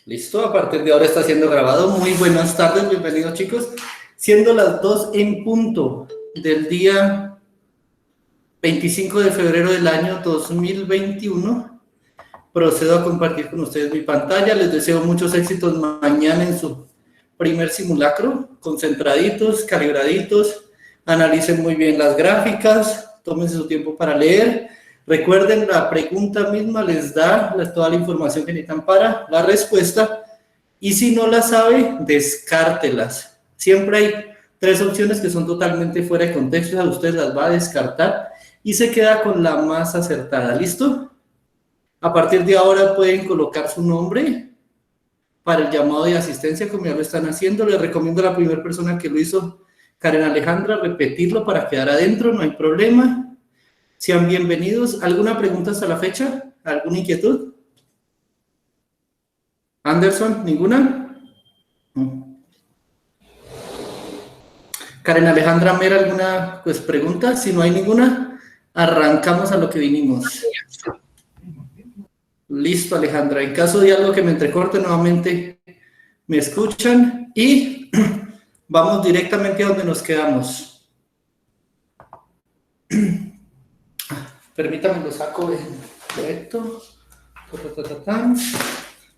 Listo, a partir de ahora está siendo grabado. Muy buenas tardes, bienvenidos chicos. Siendo las 2 en punto del día 25 de febrero del año 2021, procedo a compartir con ustedes mi pantalla. Les deseo muchos éxitos mañana en su primer simulacro. Concentraditos, calibraditos, analicen muy bien las gráficas, tómense su tiempo para leer. Recuerden, la pregunta misma les da toda la información que necesitan para la respuesta, y si no la sabe, descártelas. Siempre hay 3 opciones que son totalmente fuera de contexto, a ustedes las va a descartar y se queda con la más acertada. ¿Listo? A partir de ahora pueden colocar su nombre para el llamado de asistencia, como ya lo están haciendo. Les recomiendo a la primera persona que lo hizo, Karen Alejandra, repetirlo para quedar adentro, no hay problema. Sean bienvenidos. ¿Alguna pregunta hasta la fecha? ¿Alguna inquietud? Anderson, ¿ninguna? Karen Alejandra Mera, ¿alguna pregunta? Si no hay ninguna, arrancamos a lo que vinimos. Listo, Alejandra. En caso de algo que me entrecorte, nuevamente me escuchan y vamos directamente a donde nos quedamos. Permítanme, lo saco de esto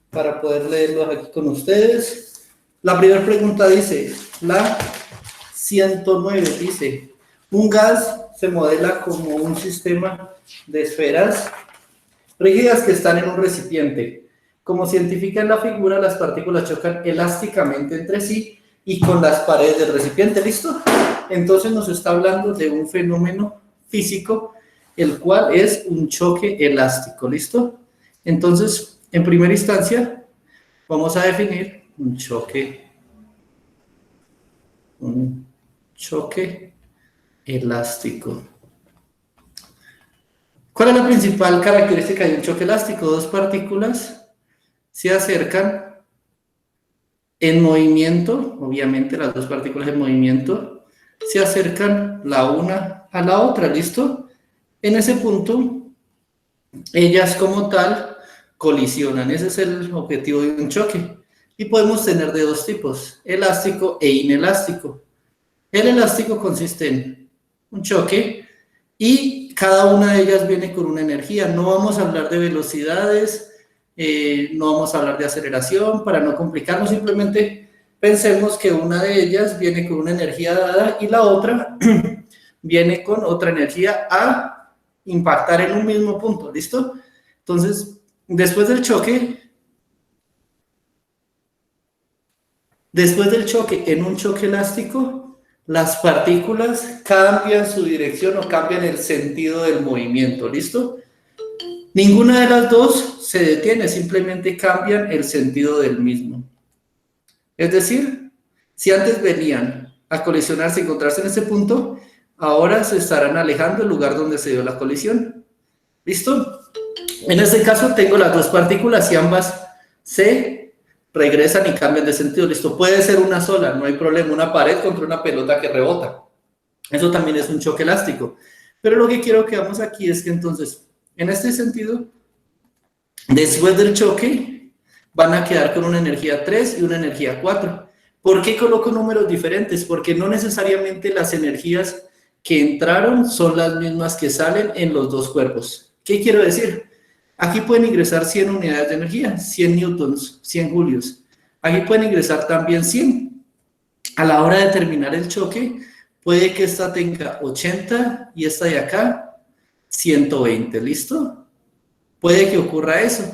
para poder leerlo aquí con ustedes. La primera pregunta dice, la 109 dice, un gas se modela como un sistema de esferas rígidas que están en un recipiente. Como se identifica en la figura, las partículas chocan elásticamente entre sí y con las paredes del recipiente. ¿Listo? Entonces nos está hablando de un fenómeno físico, el cual es un choque elástico. ¿Listo? Entonces, en primera instancia, vamos a definir un choque elástico. ¿Cuál es la principal característica de un choque elástico? 2 partículas se acercan en movimiento, obviamente las 2 partículas en movimiento se acercan la una a la otra. ¿Listo? En ese punto, ellas como tal colisionan. Ese es el objetivo de un choque. Y podemos tener de 2 tipos, elástico e inelástico. El elástico consiste en un choque y cada una de ellas viene con una energía. No vamos a hablar de velocidades, no vamos a hablar de aceleración para no complicarnos. Simplemente pensemos que una de ellas viene con una energía dada y la otra viene con otra energía a impactar en un mismo punto. ¿Listo? Entonces, después del choque en un choque elástico, las partículas cambian su dirección o cambian el sentido del movimiento. ¿Listo? Ninguna de las 2 se detiene, simplemente cambian el sentido del mismo. Es decir, si antes venían a colisionarse y encontrarse en ese punto, ahora se estarán alejando del lugar donde se dio la colisión. ¿Listo? En este caso tengo las 2 partículas y ambas se regresan y cambian de sentido. ¿Listo? Puede ser una sola, no hay problema, una pared contra una pelota que rebota. Eso también es un choque elástico. Pero lo que quiero que hagamos aquí es que entonces, en este sentido, después del choque, van a quedar con una energía 3 y una energía 4. ¿Por qué coloco números diferentes? Porque no necesariamente las energías que entraron son las mismas que salen en los 2 cuerpos. ¿Qué quiero decir? Aquí pueden ingresar 100 unidades de energía, 100 newtons, 100 julios. Aquí pueden ingresar también 100. A la hora de terminar el choque, puede que esta tenga 80 y esta de acá 120. ¿Listo? Puede que ocurra eso.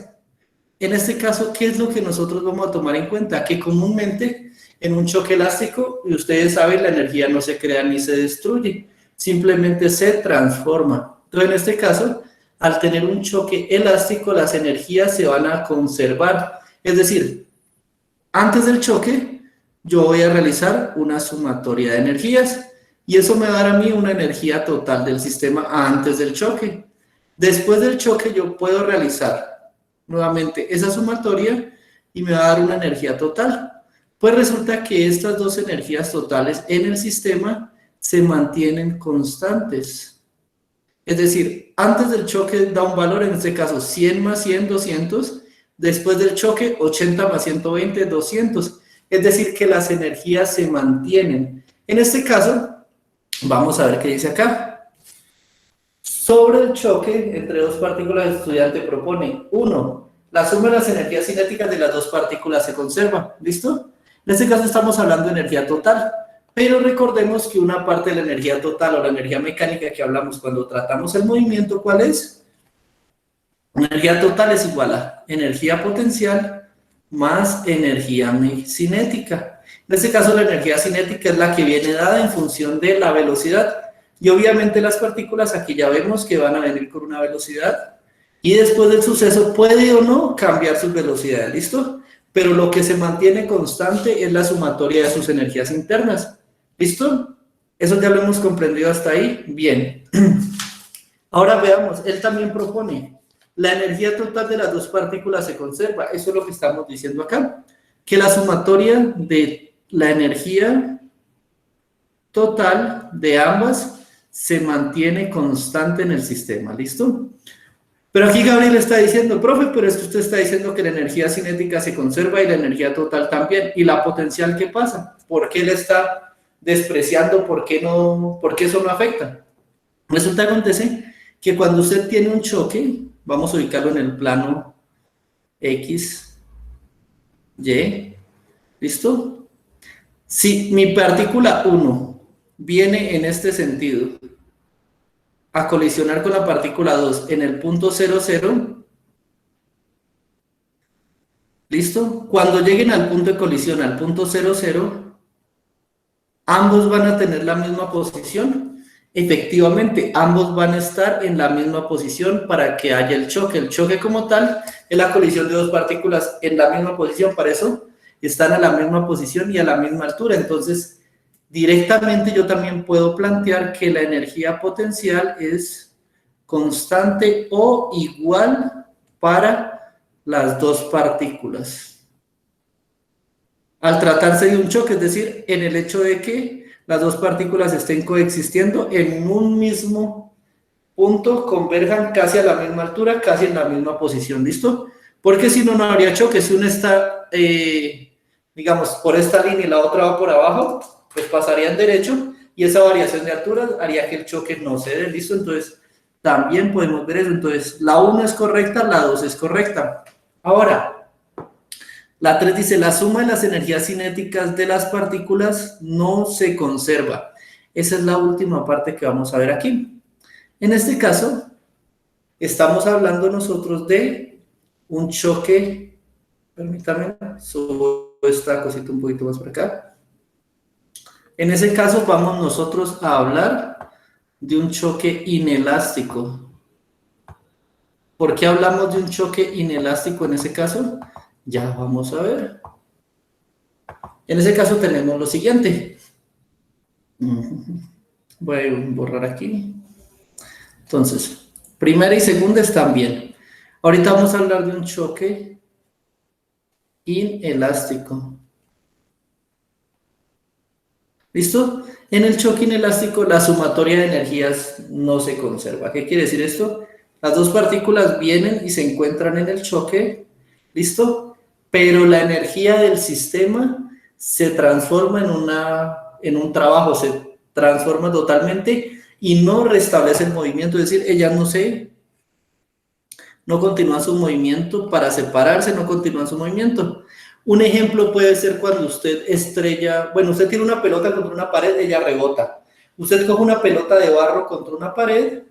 En este caso, ¿qué es lo que nosotros vamos a tomar en cuenta? Que comúnmente en un choque elástico, y ustedes saben, la energía no se crea ni se destruye, simplemente se transforma. Entonces, en este caso, al tener un choque elástico, las energías se van a conservar. Es decir, antes del choque, yo voy a realizar una sumatoria de energías y eso me va a dar a mí una energía total del sistema antes del choque. Después del choque, yo puedo realizar nuevamente esa sumatoria y me va a dar una energía total. Pues resulta que estas 2 energías totales en el sistema se mantienen constantes. Es decir, antes del choque da un valor, en este caso 100 más 100, 200, Después del choque, 80 más 120, 200. Es decir, que las energías se mantienen. En este caso, vamos a ver qué dice acá. Sobre el choque entre dos partículas, el estudiante propone: 1. La suma de las energías cinéticas de las dos partículas se conserva. ¿Listo? En este caso estamos hablando de energía total. Pero recordemos que una parte de la energía total o la energía mecánica que hablamos cuando tratamos el movimiento, ¿cuál es? Energía total es igual a energía potencial más energía cinética. En este caso, la energía cinética es la que viene dada en función de la velocidad. Y obviamente las partículas aquí ya vemos que van a venir con una velocidad. Y después del suceso puede o no cambiar sus velocidades, ¿listo? Pero lo que se mantiene constante es la sumatoria de sus energías internas. ¿Listo? Eso ya lo hemos comprendido hasta ahí. Bien. Ahora veamos, él también propone: la energía total de las dos partículas se conserva. Eso es lo que estamos diciendo acá. Que la sumatoria de la energía total de ambas se mantiene constante en el sistema. ¿Listo? Pero aquí Gabriel está diciendo: profe, pero es que usted está diciendo que la energía cinética se conserva y la energía total también. ¿Y la potencial qué pasa? ¿Por qué le está despreciando? ¿Por qué eso no afecta? Resulta que acontece que cuando usted tiene un choque, vamos a ubicarlo en el plano X, Y, ¿listo? Si mi partícula 1 viene en este sentido a colisionar con la partícula 2 en el punto 0, 0, ¿listo? Cuando lleguen al punto de colisión, al punto 0, 0, ambos van a tener la misma posición. Efectivamente, ambos van a estar en la misma posición para que haya el choque. El choque como tal es la colisión de dos partículas en la misma posición, para eso están a la misma posición y a la misma altura. Entonces, directamente yo también puedo plantear que la energía potencial es constante o igual para las dos partículas. Al tratarse de un choque, es decir, en el hecho de que las dos partículas estén coexistiendo en un mismo punto, converjan casi a la misma altura, casi en la misma posición, ¿listo? Porque si no, no habría choque. Si una está, digamos, por esta línea y la otra va por abajo, pues pasarían derecho y esa variación de alturas haría que el choque no se dé, ¿listo? Entonces, también podemos ver eso. Entonces, la 1 es correcta, la 2 es correcta. Ahora, la 3 dice: la suma de las energías cinéticas de las partículas no se conserva. Esa es la última parte que vamos a ver aquí. En este caso, estamos hablando nosotros de un choque. Permítanme, subo esta cosita un poquito más por acá. En ese caso, vamos nosotros a hablar de un choque inelástico. ¿Por qué hablamos de un choque inelástico en ese caso? Ya vamos a ver. En ese caso tenemos lo siguiente. Voy a borrar aquí. Entonces, primera y segunda están bien. Ahorita vamos a hablar de un choque inelástico. ¿Listo? En el choque inelástico, la sumatoria de energías no se conserva. ¿Qué quiere decir esto? Las dos partículas vienen y se encuentran en el choque. ¿Listo? Pero la energía del sistema se transforma en un trabajo, se transforma totalmente y no restablece el movimiento. Es decir, ellas no continúan su movimiento para separarse, no continúan su movimiento. Un ejemplo puede ser cuando usted usted tiene una pelota contra una pared, ella rebota. Usted coge una pelota de barro contra una pared,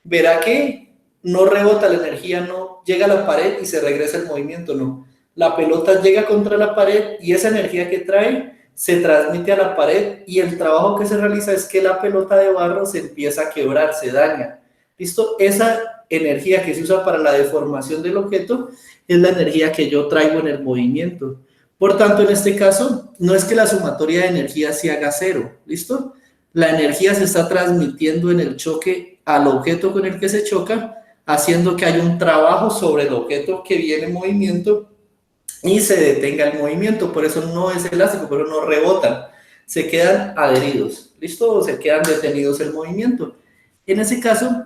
verá que no rebota, la energía no llega a la pared y se regresa el movimiento, no. La pelota llega contra la pared y esa energía que trae se transmite a la pared y el trabajo que se realiza es que la pelota de barro se empieza a quebrar, se daña. ¿Listo? Esa energía que se usa para la deformación del objeto es la energía que yo traigo en el movimiento. Por tanto, en este caso, no es que la sumatoria de energía se haga cero, ¿listo? La energía se está transmitiendo en el choque al objeto con el que se choca, haciendo que haya un trabajo sobre el objeto que viene en movimiento y se detenga el movimiento. Por eso no es elástico, pero no rebotan, se quedan adheridos, ¿listo? O se quedan detenidos el movimiento. En ese caso,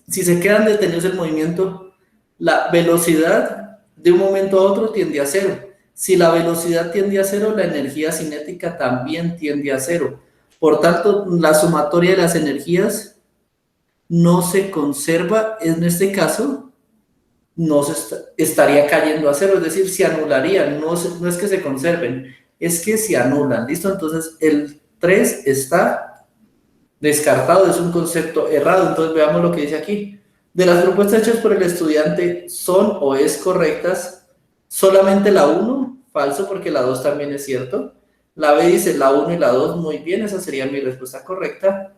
si se quedan detenidos el movimiento, la velocidad de un momento a otro tiende a cero. Si la velocidad tiende a cero, la energía cinética también tiende a cero. Por tanto, la sumatoria de las energías no se conserva, en este caso, no se estaría cayendo a cero, es decir, se anularían, no es que se conserven, es que se anulan, ¿listo? Entonces, el 3 está descartado, es un concepto errado, entonces veamos lo que dice aquí. De las propuestas hechas por el estudiante son o es correctas, solamente la 1, falso porque la 2 también es cierto. La B dice la 1 y la 2, muy bien, esa sería mi respuesta correcta.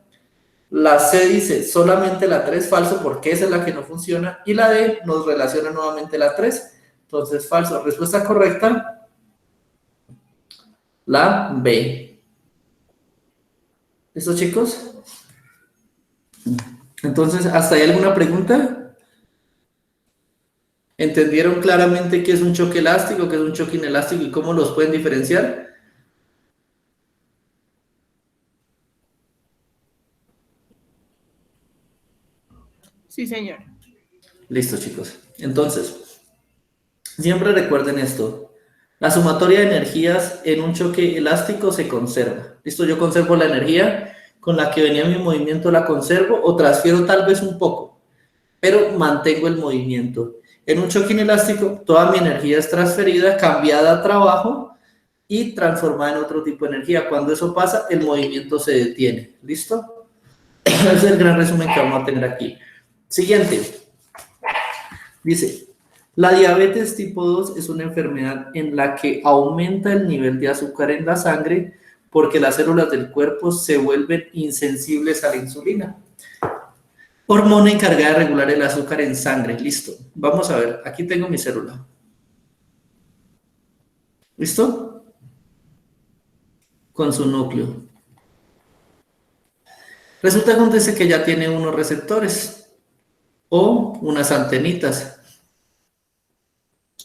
La C dice solamente la 3, falso porque esa es la que no funciona. Y la D nos relaciona nuevamente la 3, entonces falso. Respuesta correcta, la B. ¿Listo, chicos? Entonces, ¿hasta ahí alguna pregunta? ¿Entendieron claramente qué es un choque elástico, qué es un choque inelástico y cómo los pueden diferenciar? Sí, señor. Listo, chicos. Entonces, siempre recuerden esto. La sumatoria de energías en un choque elástico se conserva. ¿Listo? Yo conservo la energía con la que venía mi movimiento, la conservo o transfiero tal vez un poco, pero mantengo el movimiento. En un choque inelástico, toda mi energía es transferida, cambiada a trabajo y transformada en otro tipo de energía. Cuando eso pasa, el movimiento se detiene. ¿Listo? Ese es el gran resumen que vamos a tener aquí. Siguiente. Dice, la diabetes tipo 2 es una enfermedad en la que aumenta el nivel de azúcar en la sangre porque las células del cuerpo se vuelven insensibles a la insulina. Hormona encargada de regular el azúcar en sangre. Listo. Vamos a ver. Aquí tengo mi célula. ¿Listo? Con su núcleo. Resulta que acontece que ya tiene unos receptores o unas antenitas.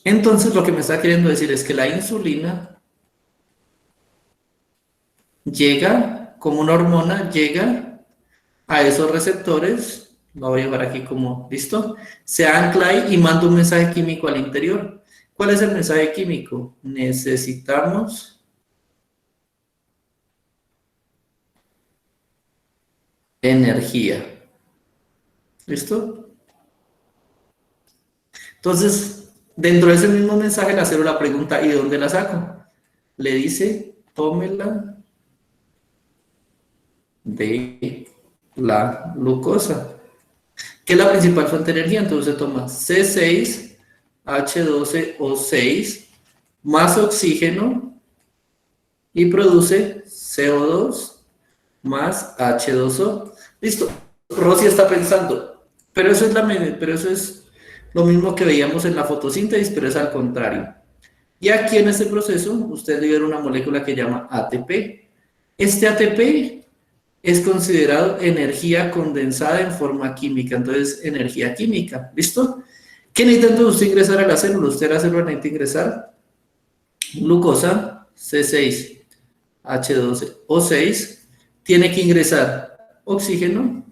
Entonces lo que me está queriendo decir es que la insulina llega, como una hormona, llega a esos receptores, lo voy a llevar aquí como, ¿listo? Se ancla ahí y manda un mensaje químico al interior. ¿Cuál es el mensaje químico? Necesitamos energía. ¿Listo? Entonces, dentro de ese mismo mensaje, la célula pregunta, ¿y de dónde la saco? Le dice, tómela de la glucosa, que es la principal fuente de energía. Entonces se toma C6H12O6 más oxígeno y produce CO2 más H2O. Listo. Rosy está pensando, pero eso es lo mismo que veíamos en la fotosíntesis, pero es al contrario. Y aquí en este proceso, usted libera una molécula que llama ATP. Este ATP es considerado energía condensada en forma química, entonces energía química, ¿listo? ¿Qué necesita entonces usted ingresar a la célula? Usted a la célula necesita ingresar glucosa, C6H12O6, tiene que ingresar oxígeno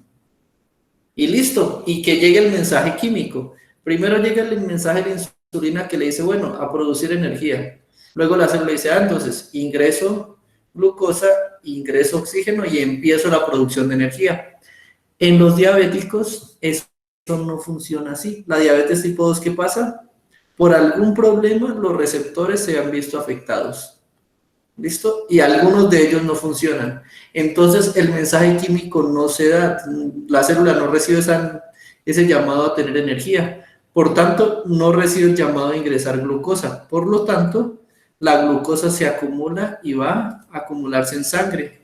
y listo, y que llegue el mensaje químico. Primero llega el mensaje de insulina que le dice, bueno, a producir energía. Luego la célula dice, entonces ingreso glucosa, ingreso oxígeno y empiezo la producción de energía. En los diabéticos eso no funciona así. La diabetes tipo 2, ¿qué pasa? Por algún problema los receptores se han visto afectados. ¿Listo? Y algunos de ellos no funcionan. Entonces el mensaje químico no se da, la célula no recibe ese llamado a tener energía. Por tanto, no recibe el llamado a ingresar glucosa. Por lo tanto, la glucosa se acumula y va a acumularse en sangre.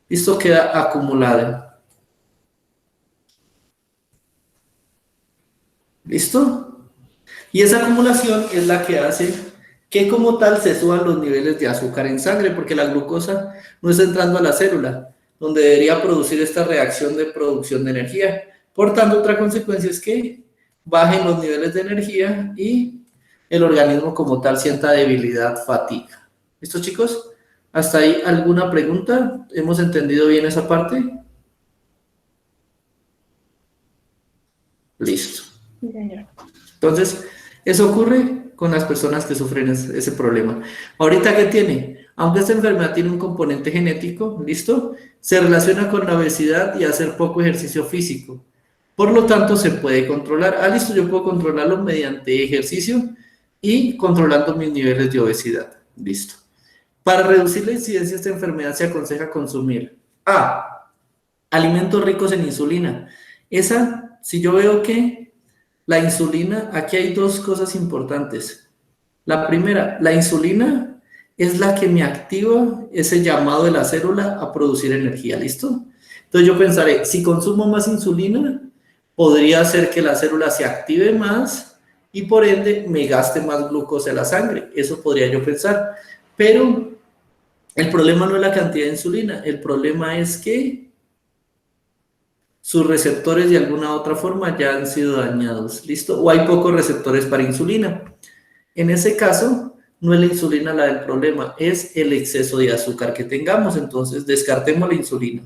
Esto queda acumulado. ¿Listo? Y esa acumulación es la que hace que como tal se suban los niveles de azúcar en sangre, porque la glucosa no está entrando a la célula, donde debería producir esta reacción de producción de energía. Por tanto, otra consecuencia es que bajen los niveles de energía y el organismo como tal sienta debilidad, fatiga. ¿Listo, chicos? ¿Hasta ahí alguna pregunta? ¿Hemos entendido bien esa parte? Listo. Sí, señor. Entonces, Eso ocurre con las personas que sufren ese problema. Ahorita, ¿qué tiene? Aunque esta enfermedad tiene un componente genético, ¿listo? Se relaciona con la obesidad y hacer poco ejercicio físico. Por lo tanto, se puede controlar. Ah, listo, yo puedo controlarlo mediante ejercicio y controlando mis niveles de obesidad. Listo. Para reducir la incidencia de esta enfermedad se aconseja consumir A, alimentos ricos en insulina. Esa, si yo veo que la insulina, aquí hay dos cosas importantes. La primera, la insulina es la que me activa ese llamado de la célula a producir energía, ¿listo? Entonces yo pensaré, si consumo más insulina, podría hacer que la célula se active más y por ende me gaste más glucosa en la sangre. Eso podría yo pensar. Pero el problema no es la cantidad de insulina, el problema es que sus receptores de alguna otra forma ya han sido dañados, ¿listo? O hay pocos receptores para insulina. En ese caso, no es la insulina la del problema, es el exceso de azúcar que tengamos, entonces descartemos la insulina.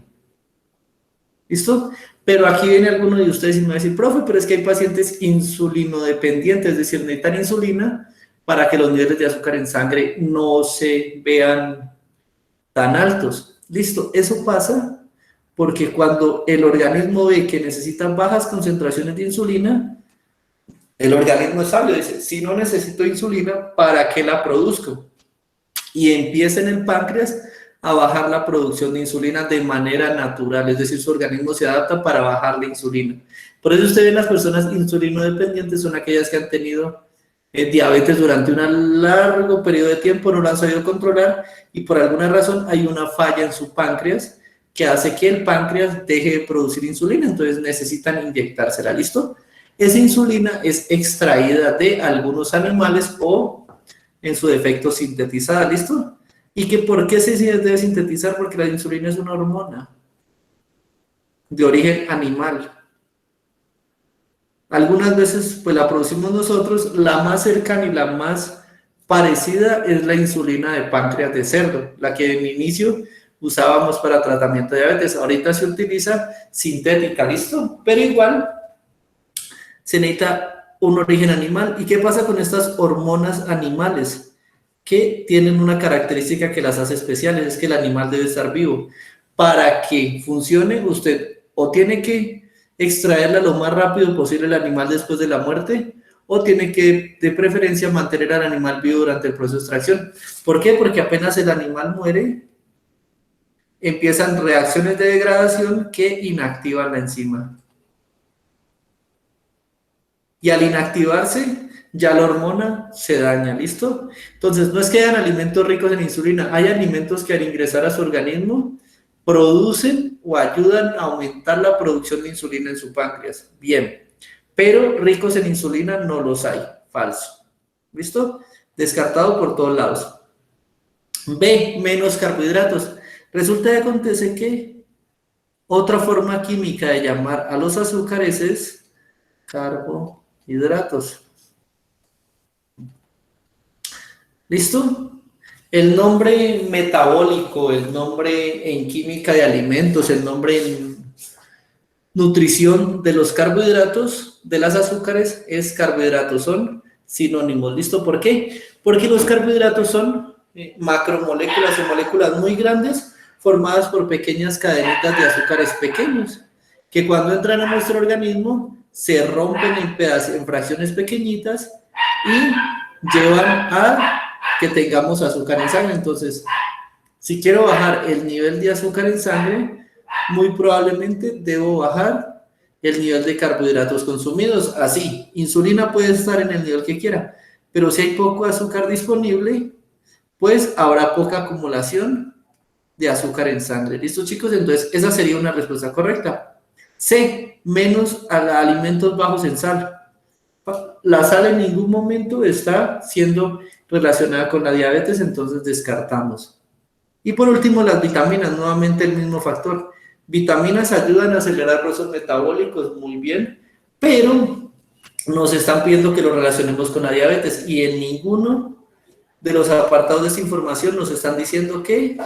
¿Listo? Pero aquí viene alguno de ustedes y me va a decir, profe, pero es que hay pacientes insulinodependientes, es decir, necesitan insulina para que los niveles de azúcar en sangre no se vean tan altos. ¿Listo? Eso pasa porque cuando el organismo ve que necesita bajas concentraciones de insulina, el organismo es sabio, dice, si no necesito insulina, ¿para qué la produzco? Y empieza en el páncreas a bajar la producción de insulina de manera natural, es decir, su organismo se adapta para bajar la insulina. Por eso usted ve las personas insulinodependientes son aquellas que han tenido diabetes durante un largo periodo de tiempo, no lo han sabido controlar y por alguna razón hay una falla en su páncreas que hace que el páncreas deje de producir insulina, entonces necesitan inyectársela, ¿listo? Esa insulina es extraída de algunos animales o, en su defecto, sintetizada, ¿listo? ¿Y que por qué se debe sintetizar? Porque la insulina es una hormona de origen animal. Algunas veces, pues la producimos nosotros, la más cercana y la más parecida es la insulina de páncreas de cerdo, la que en inicio usábamos para tratamiento de diabetes. Ahorita se utiliza sintética, ¿listo? Pero igual se necesita un origen animal. ¿Y qué pasa con estas hormonas animales? Que tienen una característica que las hace especiales, es que el animal debe estar vivo. Para que funcione, usted o tiene que extraerla lo más rápido posible el animal después de la muerte, o tiene que, de preferencia, mantener al animal vivo durante el proceso de extracción. ¿Por qué? Porque apenas el animal muere, empiezan reacciones de degradación que inactivan la enzima. Y al inactivarse, ya la hormona se daña, ¿listo? Entonces, no es que hayan alimentos ricos en insulina, hay alimentos que al ingresar a su organismo producen o ayudan a aumentar la producción de insulina en su páncreas. Bien, pero ricos en insulina no los hay, falso. ¿Listo? Descartado por todos lados. B, menos carbohidratos. Resulta que acontece que otra forma química de llamar a los azúcares es carbohidratos. ¿Listo? El nombre metabólico, el nombre en química de alimentos, el nombre en nutrición de los carbohidratos, de las azúcares, es carbohidratos, son sinónimos. ¿Listo? ¿Por qué? Porque los carbohidratos son macromoléculas o moléculas muy grandes formadas por pequeñas cadenitas de azúcares pequeños, que cuando entran a nuestro organismo se rompen en fracciones pequeñitas y llevan a que tengamos azúcar en sangre. Entonces, si quiero bajar el nivel de azúcar en sangre, muy probablemente debo bajar el nivel de carbohidratos consumidos. Así, insulina puede estar en el nivel que quiera, pero si hay poco azúcar disponible, pues habrá poca acumulación de azúcar en sangre. ¿Listo, chicos? Entonces, esa sería una respuesta correcta. C, menos a alimentos bajos en sal. La sal en ningún momento está siendo relacionada con la diabetes, entonces descartamos. Y por último, las vitaminas, nuevamente el mismo factor. Vitaminas ayudan a acelerar procesos metabólicos, muy bien, pero nos están pidiendo que lo relacionemos con la diabetes y en ninguno de los apartados de esta información nos están diciendo que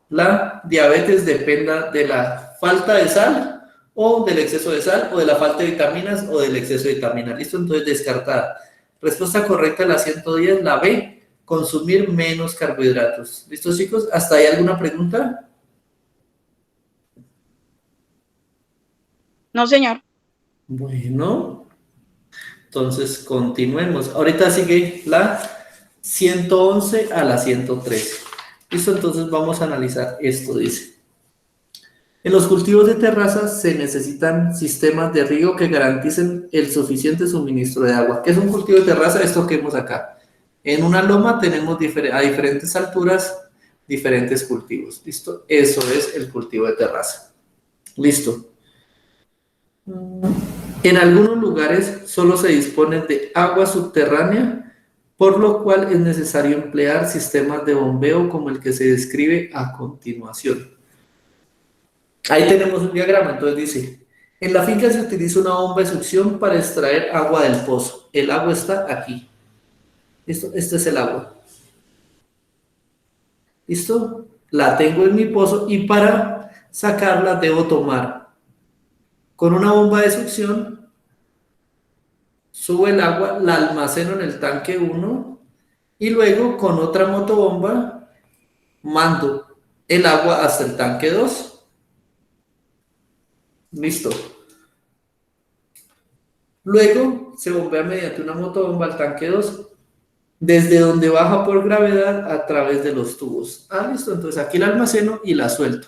la diabetes dependa de la falta de sal o del exceso de sal, o de la falta de vitaminas, o del exceso de vitaminas. ¿Listo? Entonces, descartada. Respuesta correcta, la 110, la B, consumir menos carbohidratos. ¿Listo, chicos? ¿Hasta ahí alguna pregunta? No, señor. Bueno, entonces continuemos. Ahorita sigue la 111 a la 113. ¿Listo? Entonces vamos a analizar esto, dice. En los cultivos de terrazas se necesitan sistemas de riego que garanticen el suficiente suministro de agua. ¿Qué es un cultivo de terraza? Esto que vemos acá. En una loma tenemos a diferentes alturas diferentes cultivos. ¿Listo? Eso es el cultivo de terraza. Listo. En algunos lugares solo se dispone de agua subterránea, por lo cual es necesario emplear sistemas de bombeo como el que se describe a continuación. Ahí tenemos un diagrama, entonces dice, en la finca se utiliza una bomba de succión para extraer agua del pozo. El agua está aquí. ¿Listo? Este es el agua. ¿Listo? La tengo en mi pozo y para sacarla debo tomar con una bomba de succión, subo el agua, la almaceno en el tanque 1 y luego con otra motobomba mando el agua hasta el tanque 2. Listo. Luego se bombea mediante una motobomba al tanque 2, desde donde baja por gravedad a través de los tubos. Listo. Entonces aquí la almaceno y la suelto.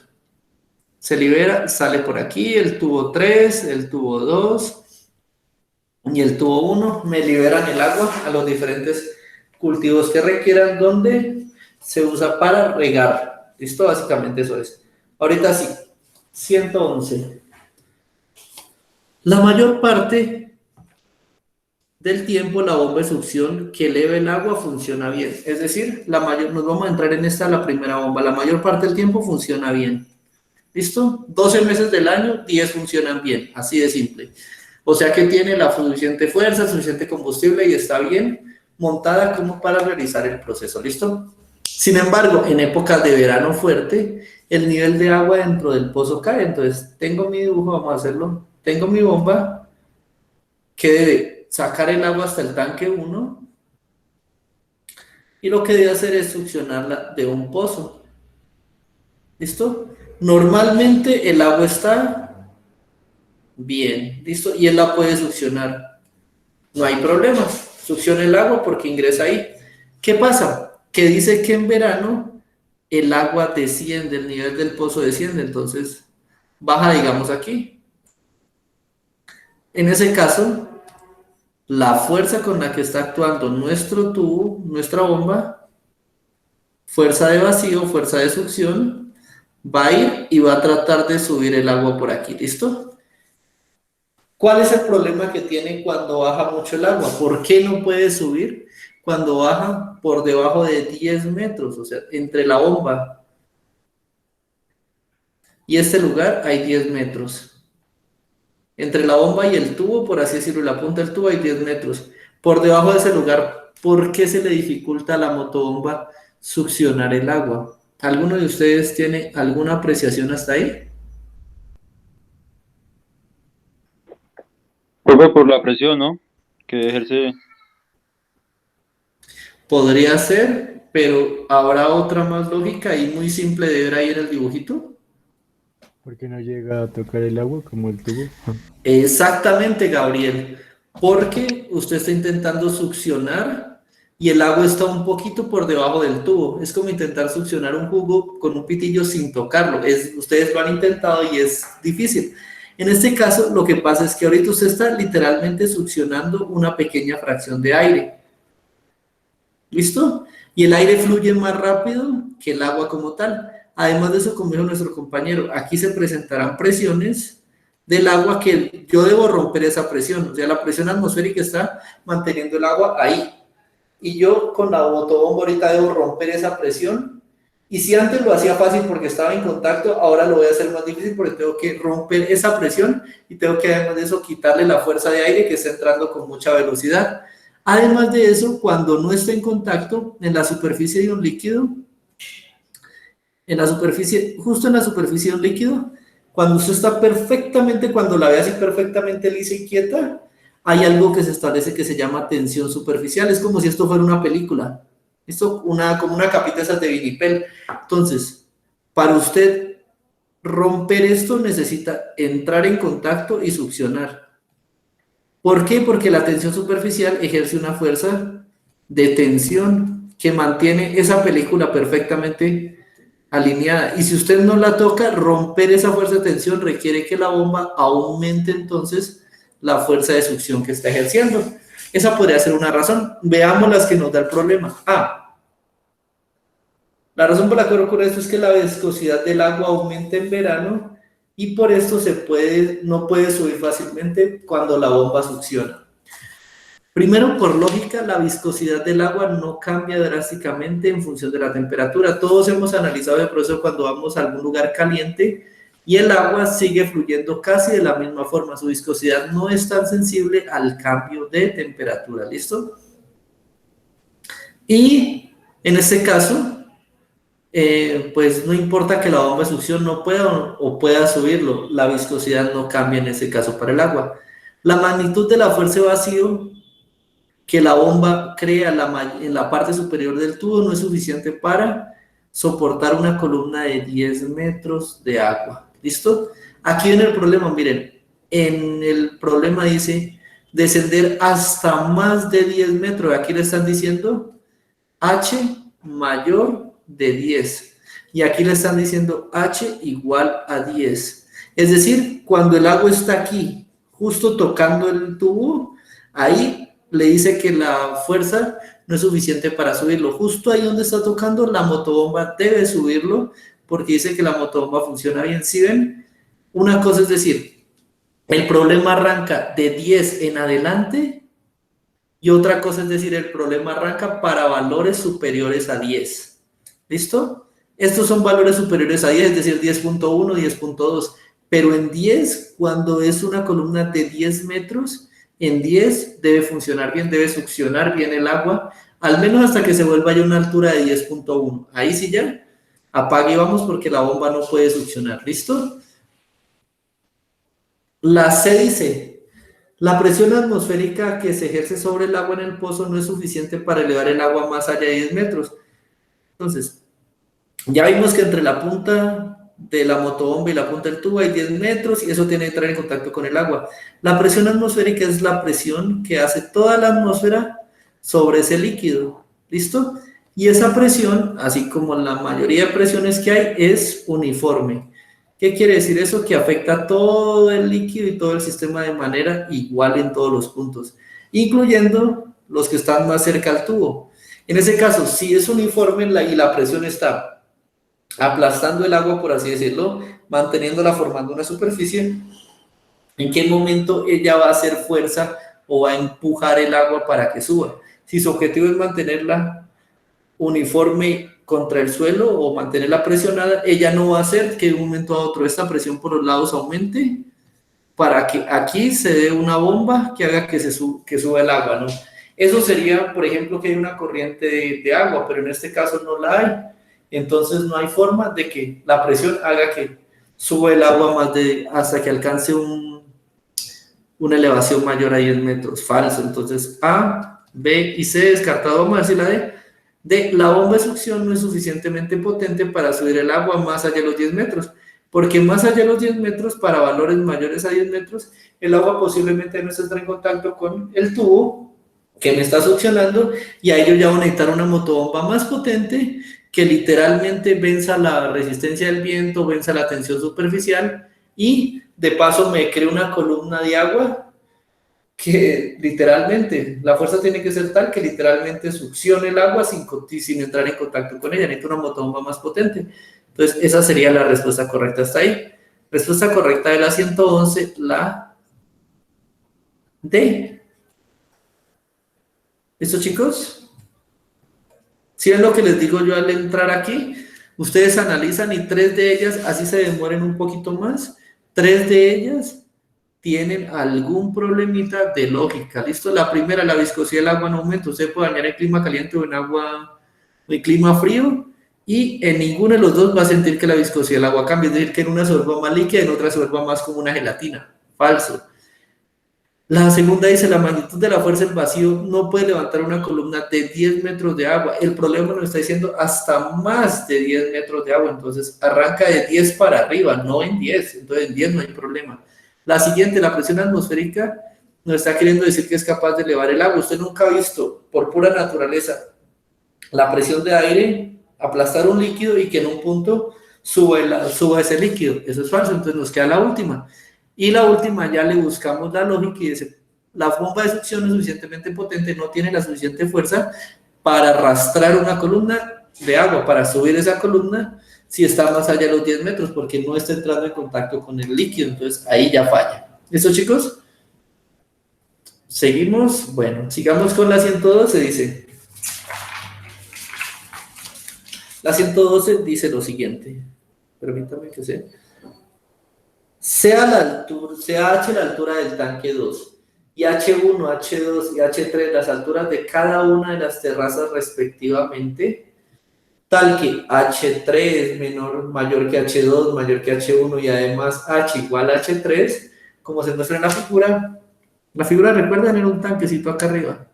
Se libera, sale por aquí el tubo 3, el tubo 2 y el tubo 1. Me liberan el agua a los diferentes cultivos que requieran, donde se usa para regar. Listo, básicamente eso es. Ahorita sí, 111. La mayor parte del tiempo la bomba de succión que eleva el agua funciona bien. Es decir, nos vamos a entrar en la primera bomba. La mayor parte del tiempo funciona bien. ¿Listo? 12 meses del año, 10 funcionan bien. Así de simple. O sea que tiene la suficiente fuerza, suficiente combustible y está bien montada como para realizar el proceso. ¿Listo? Sin embargo, en épocas de verano fuerte, el nivel de agua dentro del pozo cae. Entonces, tengo mi dibujo, vamos a hacerlo. Tengo mi bomba que debe sacar el agua hasta el tanque 1 y lo que debe hacer es succionarla de un pozo. ¿Listo? Normalmente el agua está bien, ¿listo? Y él la puede succionar. No hay problema. Succiona el agua porque ingresa ahí. ¿Qué pasa? Que dice que en verano el agua desciende, el nivel del pozo desciende, entonces baja, digamos, aquí. En ese caso, la fuerza con la que está actuando nuestro tubo, nuestra bomba, fuerza de vacío, fuerza de succión, va a ir y va a tratar de subir el agua por aquí, ¿listo? ¿Cuál es el problema que tiene cuando baja mucho el agua? ¿Por qué no puede subir cuando baja por debajo de 10 metros? O sea, entre la bomba y este lugar hay 10 metros. Entre la bomba y el tubo, por así decirlo, la punta del tubo hay 10 metros. Por debajo de ese lugar, ¿por qué se le dificulta a la motobomba succionar el agua? ¿Alguno de ustedes tiene alguna apreciación hasta ahí? Profe, por la presión, ¿no? Que ejerce. Podría ser, pero habrá otra más lógica y muy simple de ver ahí en el dibujito. Porque no llega a tocar el agua como el tubo. Exactamente, Gabriel, porque usted está intentando succionar y el agua está un poquito por debajo del tubo. Es como intentar succionar un jugo con un pitillo sin tocarlo. Ustedes lo han intentado y es difícil. En este caso, lo que pasa es que ahorita usted está literalmente succionando una pequeña fracción de aire. ¿Listo? Y el aire fluye más rápido que el agua como tal. Además de eso, como dijo nuestro compañero, aquí se presentarán presiones del agua que yo debo romper esa presión. O sea, la presión atmosférica está manteniendo el agua ahí. Y yo con la motobomba ahorita debo romper esa presión. Y si antes lo hacía fácil porque estaba en contacto, ahora lo voy a hacer más difícil porque tengo que romper esa presión y tengo que además de eso quitarle la fuerza de aire que está entrando con mucha velocidad. Además de eso, cuando no está en contacto en la superficie de un líquido, justo en la superficie de un líquido, Cuando usted está perfectamente, cuando la ve así perfectamente lisa y quieta, hay algo que se establece que se llama tensión superficial. Es como si esto fuera una película. Esto como una capita esas de vinipel. Entonces, para usted romper esto necesita entrar en contacto y succionar. ¿Por qué? Porque la tensión superficial ejerce una fuerza de tensión que mantiene esa película perfectamente alineada. Y si usted no la toca, romper esa fuerza de tensión requiere que la bomba aumente entonces la fuerza de succión que está ejerciendo. Esa podría ser una razón. Veamos las que nos da el problema. La razón por la que ocurre esto es que la viscosidad del agua aumenta en verano y por esto no puede subir fácilmente cuando la bomba succiona. Primero, por lógica, la viscosidad del agua no cambia drásticamente en función de la temperatura. Todos hemos analizado el proceso cuando vamos a algún lugar caliente y el agua sigue fluyendo casi de la misma forma. Su viscosidad no es tan sensible al cambio de temperatura. ¿Listo? Y en este caso, pues no importa que la bomba de succión no pueda o pueda subirlo, la viscosidad no cambia en ese caso para el agua. La magnitud de la fuerza de vacío que la bomba crea en la parte superior del tubo no es suficiente para soportar una columna de 10 metros de agua. ¿Listo? Aquí viene el problema, miren, en el problema dice descender hasta más de 10 metros, aquí le están diciendo H mayor de 10 y aquí le están diciendo H igual a 10, es decir, cuando el agua está aquí justo tocando el tubo, ahí le dice que la fuerza no es suficiente para subirlo, justo ahí donde está tocando la motobomba debe subirlo porque dice que la motobomba funciona bien. ¿Sí ven? Una cosa es decir, el problema arranca de 10 en adelante y otra cosa es decir, el problema arranca para valores superiores a 10. ¿Listo? Estos son valores superiores a 10, es decir, 10.1, 10.2. Pero en 10, cuando es una columna de 10 metros, en 10 debe funcionar bien, debe succionar bien el agua, al menos hasta que se vuelva ya a una altura de 10.1. Ahí sí ya, apague y vamos porque la bomba no puede succionar. ¿Listo? La C dice, la presión atmosférica que se ejerce sobre el agua en el pozo no es suficiente para elevar el agua más allá de 10 metros. Entonces, ya vimos que entre la punta de la motobomba y la punta del tubo hay 10 metros y eso tiene que entrar en contacto con el agua. La presión atmosférica es la presión que hace toda la atmósfera sobre ese líquido. ¿Listo? Y esa presión, así como la mayoría de presiones que hay, es uniforme. ¿Qué quiere decir eso? Que afecta todo el líquido y todo el sistema de manera igual en todos los puntos, incluyendo los que están más cerca al tubo. En ese caso, si es uniforme y la presión está aplastando el agua, por así decirlo, manteniéndola formando una superficie, ¿en qué momento ella va a hacer fuerza o va a empujar el agua para que suba? Si su objetivo es mantenerla uniforme contra el suelo o mantenerla presionada, ella no va a hacer que de un momento a otro esta presión por los lados aumente para que aquí se dé una bomba que haga que suba el agua, ¿no? Eso sería, por ejemplo, que hay una corriente de agua, pero en este caso no la hay. Entonces no hay forma de que la presión haga que suba el agua hasta que alcance una elevación mayor a 10 metros. Falso. Entonces A, B y C descartado. Vamos a decir la D. La bomba de succión no es suficientemente potente para subir el agua más allá de los 10 metros. Porque más allá de los 10 metros, para valores mayores a 10 metros, el agua posiblemente no estará en contacto con el tubo que me está succionando y ahí yo ya voy a necesitar una motobomba más potente que literalmente venza la resistencia del viento, venza la tensión superficial y de paso me cree una columna de agua que literalmente, la fuerza tiene que ser tal que literalmente succione el agua sin entrar en contacto con ella. Necesito una motobomba más potente. Entonces esa sería la respuesta correcta hasta ahí. Respuesta correcta de la 111, la D. ¿Listo, chicos? ¿Sí ven lo que les digo yo al entrar aquí? Ustedes analizan y 3 de ellas, así se demoren un poquito más, 3 de ellas tienen algún problemita de lógica. ¿Listo? La primera, la viscosidad del agua en aumento. Usted puede bañar en clima caliente o en clima frío y en ninguno de los dos va a sentir que la viscosidad del agua cambia, es decir, que en una se vuelva más líquida y en otra se vuelva más como una gelatina. Falso. La segunda dice, la magnitud de la fuerza del vacío no puede levantar una columna de 10 metros de agua. El problema nos está diciendo hasta más de 10 metros de agua, entonces arranca de 10 para arriba, no en 10, entonces en 10 no hay problema. La siguiente, la presión atmosférica, nos está queriendo decir que es capaz de elevar el agua. Usted nunca ha visto, por pura naturaleza, la presión de aire aplastar un líquido y que en un punto suba ese líquido. Eso es falso, entonces nos queda la última. Y la última ya le buscamos la lógica y dice, la bomba de succión es suficientemente potente, no tiene la suficiente fuerza para arrastrar una columna de agua, para subir esa columna si está más allá de los 10 metros, porque no está entrando en contacto con el líquido, entonces ahí ya falla. ¿Listo, chicos? Seguimos, bueno, sigamos con la 112, dice. La 112 dice lo siguiente, permítame que sea H la altura del tanque 2 y H1, H2 y H3 las alturas de cada una de las terrazas respectivamente, tal que H3 es mayor que H2, mayor que H1 y además H igual a H3, como se muestra en la figura recuerdan era un tanquecito acá arriba.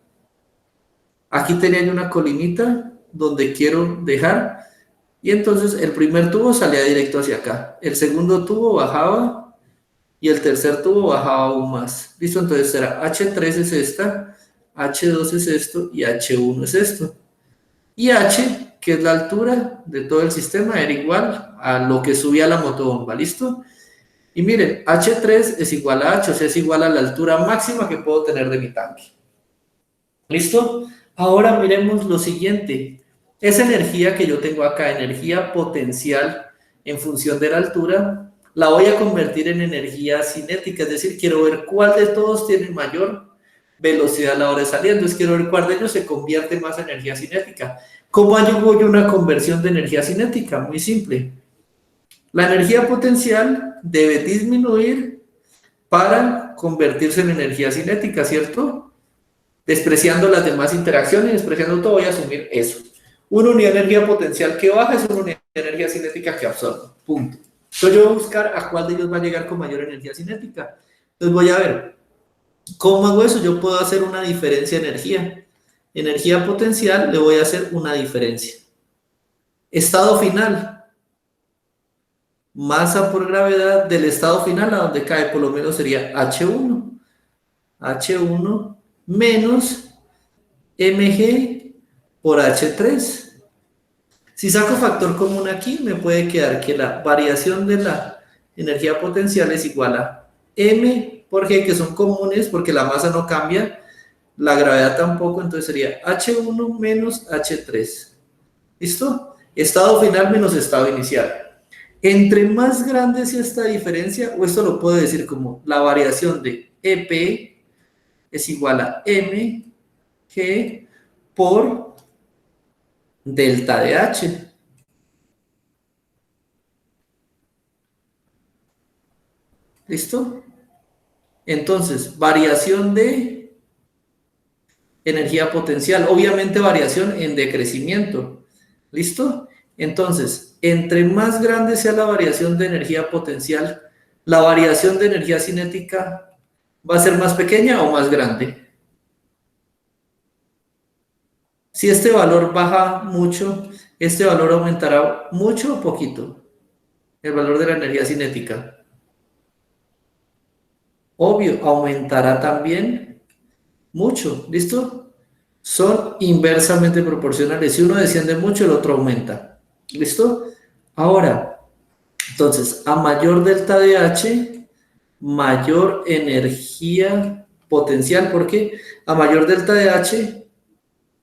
Aquí tenía yo una colinita donde quiero dejar. Y entonces el primer tubo salía directo hacia acá, el segundo tubo bajaba y el tercer tubo bajaba aún más. ¿Listo? Entonces será H3 es esta, H2 es esto y H1 es esto. Y H, que es la altura de todo el sistema, era igual a lo que subía la motobomba. ¿Listo? Y miren, H3 es igual a H, o sea, es igual a la altura máxima que puedo tener de mi tanque. ¿Listo? Ahora miremos lo siguiente. Esa energía que yo tengo acá, energía potencial en función de la altura, la voy a convertir en energía cinética, es decir, quiero ver cuál de todos tiene mayor velocidad a la hora de salir, entonces quiero ver cuál de ellos se convierte más en energía cinética. ¿Cómo hago yo una conversión de energía cinética? Muy simple. La energía potencial debe disminuir para convertirse en energía cinética, ¿cierto? Despreciando las demás interacciones, despreciando todo, voy a asumir eso. Una unidad de energía potencial que baja es una unidad de energía cinética que absorbe. Punto. Entonces yo voy a buscar a cuál de ellos va a llegar con mayor energía cinética. Entonces voy a ver, ¿cómo hago eso? Yo puedo hacer una diferencia de energía. Energía potencial, le voy a hacer una diferencia. Estado final. Masa por gravedad del estado final a donde cae, por lo menos sería H1. H1 menos mg por H3. Si saco factor común aquí, me puede quedar que la variación de la energía potencial es igual a m por g, que son comunes porque la masa no cambia, la gravedad tampoco, entonces sería H1 menos H3. ¿Listo? Estado final menos estado inicial. Entre más grande sea esta diferencia, o esto lo puedo decir como la variación de EP es igual a mg por delta de H. ¿Listo? Entonces, variación de energía potencial, obviamente variación en decrecimiento. ¿Listo? Entonces, entre más grande sea la variación de energía potencial, la variación de energía cinética va a ser más pequeña o más grande. Si este valor baja mucho, este valor aumentará mucho o poquito. El valor de la energía cinética. Obvio, aumentará también mucho. ¿Listo? Son inversamente proporcionales. Si uno desciende mucho, el otro aumenta. ¿Listo? Ahora, entonces, a mayor delta de H, mayor energía potencial. ¿Por qué? A mayor delta de H,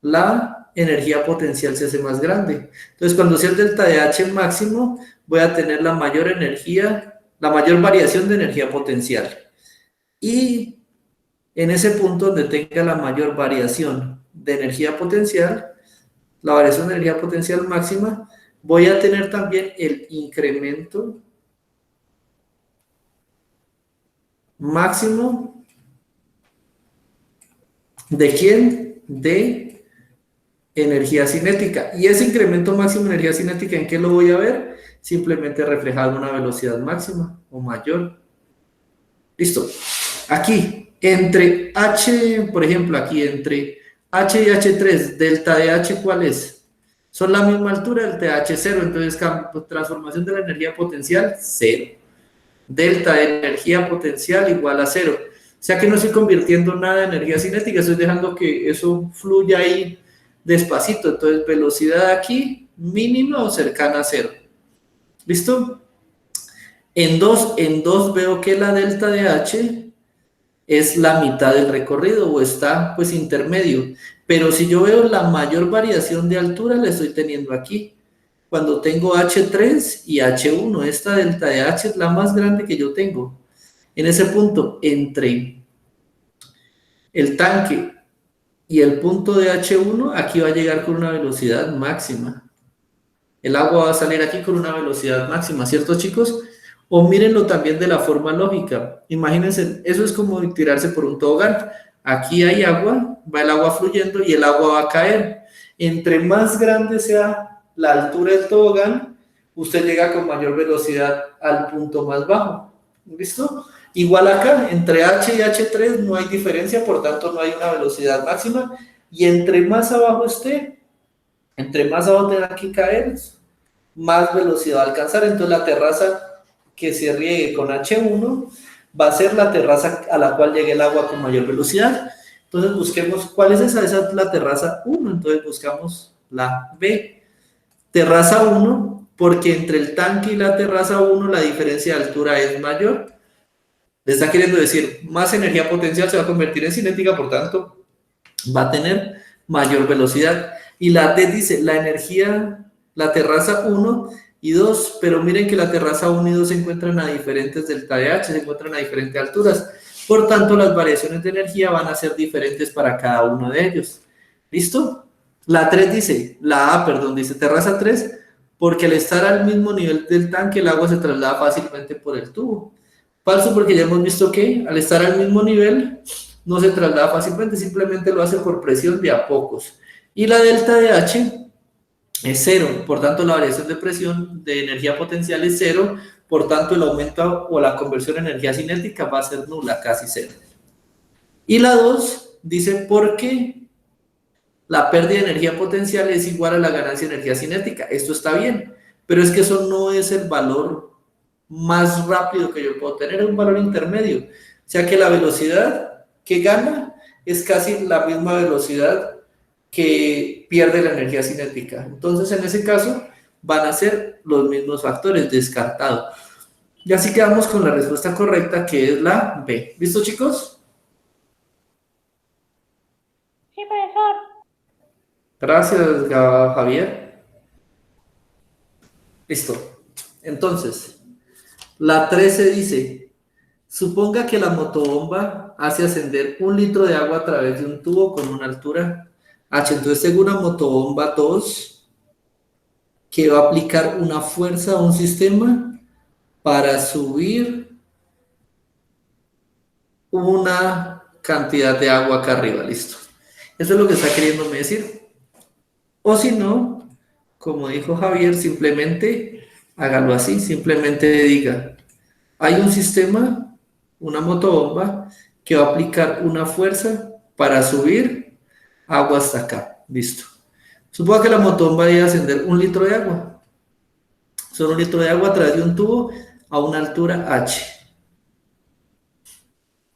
la energía potencial se hace más grande. Entonces, cuando sea el delta de H máximo, voy a tener la mayor energía, la mayor variación de energía potencial. Y en ese punto donde tenga la mayor variación de energía potencial, la variación de energía potencial máxima, voy a tener también el incremento máximo ¿de quién? De energía cinética. Y ese incremento máximo de energía cinética, ¿en qué lo voy a ver? Simplemente reflejado en una velocidad máxima o mayor. Listo. Aquí, entre H, por ejemplo, aquí entre H y H3, delta de H, ¿cuál es? Son la misma altura, delta de H 0, entonces transformación de la energía potencial, 0. Delta de energía potencial igual a 0. O sea que no estoy convirtiendo nada en energía cinética, estoy dejando que eso fluya ahí despacito. Entonces, velocidad aquí, mínima o cercana a 0. ¿Listo? En 2 veo que la delta de H es la mitad del recorrido o está pues intermedio. Pero si yo veo la mayor variación de altura, la estoy teniendo aquí. Cuando tengo H3 y H1, esta delta de H es la más grande que yo tengo. En ese punto, entre el tanque y el punto de H1, aquí va a llegar con una velocidad máxima. El agua va a salir aquí con una velocidad máxima, ¿cierto, chicos? O mírenlo también de la forma lógica. Imagínense, eso es como tirarse por un tobogán. Aquí hay agua, va el agua fluyendo y el agua va a caer. Entre más grande sea la altura del tobogán, usted llega con mayor velocidad al punto más bajo. ¿Listo? Igual acá, entre H y H3 no hay diferencia, por tanto no hay una velocidad máxima. Y entre más abajo esté, entre más abajo tenga que caer, más velocidad va a alcanzar. Entonces la terraza que se riegue con H1 va a ser la terraza a la cual llegue el agua con mayor velocidad. Entonces busquemos, ¿cuál es esa? Esa es la terraza 1, entonces buscamos la B. Terraza 1, porque entre el tanque y la terraza 1 la diferencia de altura es mayor. Le está queriendo decir, más energía potencial se va a convertir en cinética, por tanto, va a tener mayor velocidad. Y la D dice, la energía, la terraza 1 y 2, pero miren que la terraza 1 y 2 se encuentran a diferentes delta de H, se encuentran a diferentes alturas. Por tanto, las variaciones de energía van a ser diferentes para cada uno de ellos. ¿Listo? La 3 dice, la A, perdón, dice terraza 3, porque al estar al mismo nivel del tanque, el agua se traslada fácilmente por el tubo. Falso, porque ya hemos visto que al estar al mismo nivel, no se traslada fácilmente, simplemente lo hace por presión de a pocos. Y la delta de H es 0, por tanto la variación de presión de energía potencial es 0, por tanto el aumento o la conversión en energía cinética va a ser nula, casi 0. Y la 2 dice, ¿por qué la pérdida de energía potencial es igual a la ganancia de energía cinética? Esto está bien, pero es que eso no es el valor más rápido que yo puedo tener, es un valor intermedio. O sea que la velocidad que gana es casi la misma velocidad que pierde la energía cinética. Entonces, en ese caso, van a ser los mismos factores, descartado. Y así quedamos con la respuesta correcta, que es la B. ¿Listo, chicos? Sí, profesor. Gracias, Javier. Listo. Entonces, la 13 dice, suponga que la motobomba hace ascender 1 litro de agua a través de un tubo con una altura H. Entonces tengo una motobomba 2 que va a aplicar una fuerza a un sistema para subir una cantidad de agua acá arriba. Listo. Eso es lo que está queriéndome decir. O si no, como dijo Javier, simplemente hágalo así, simplemente diga, hay un sistema, una motobomba, que va a aplicar una fuerza para subir agua hasta acá. Listo. Supongo que la motobomba debe ascender 1 litro de agua. Son 1 litro de agua a través de un tubo a una altura H.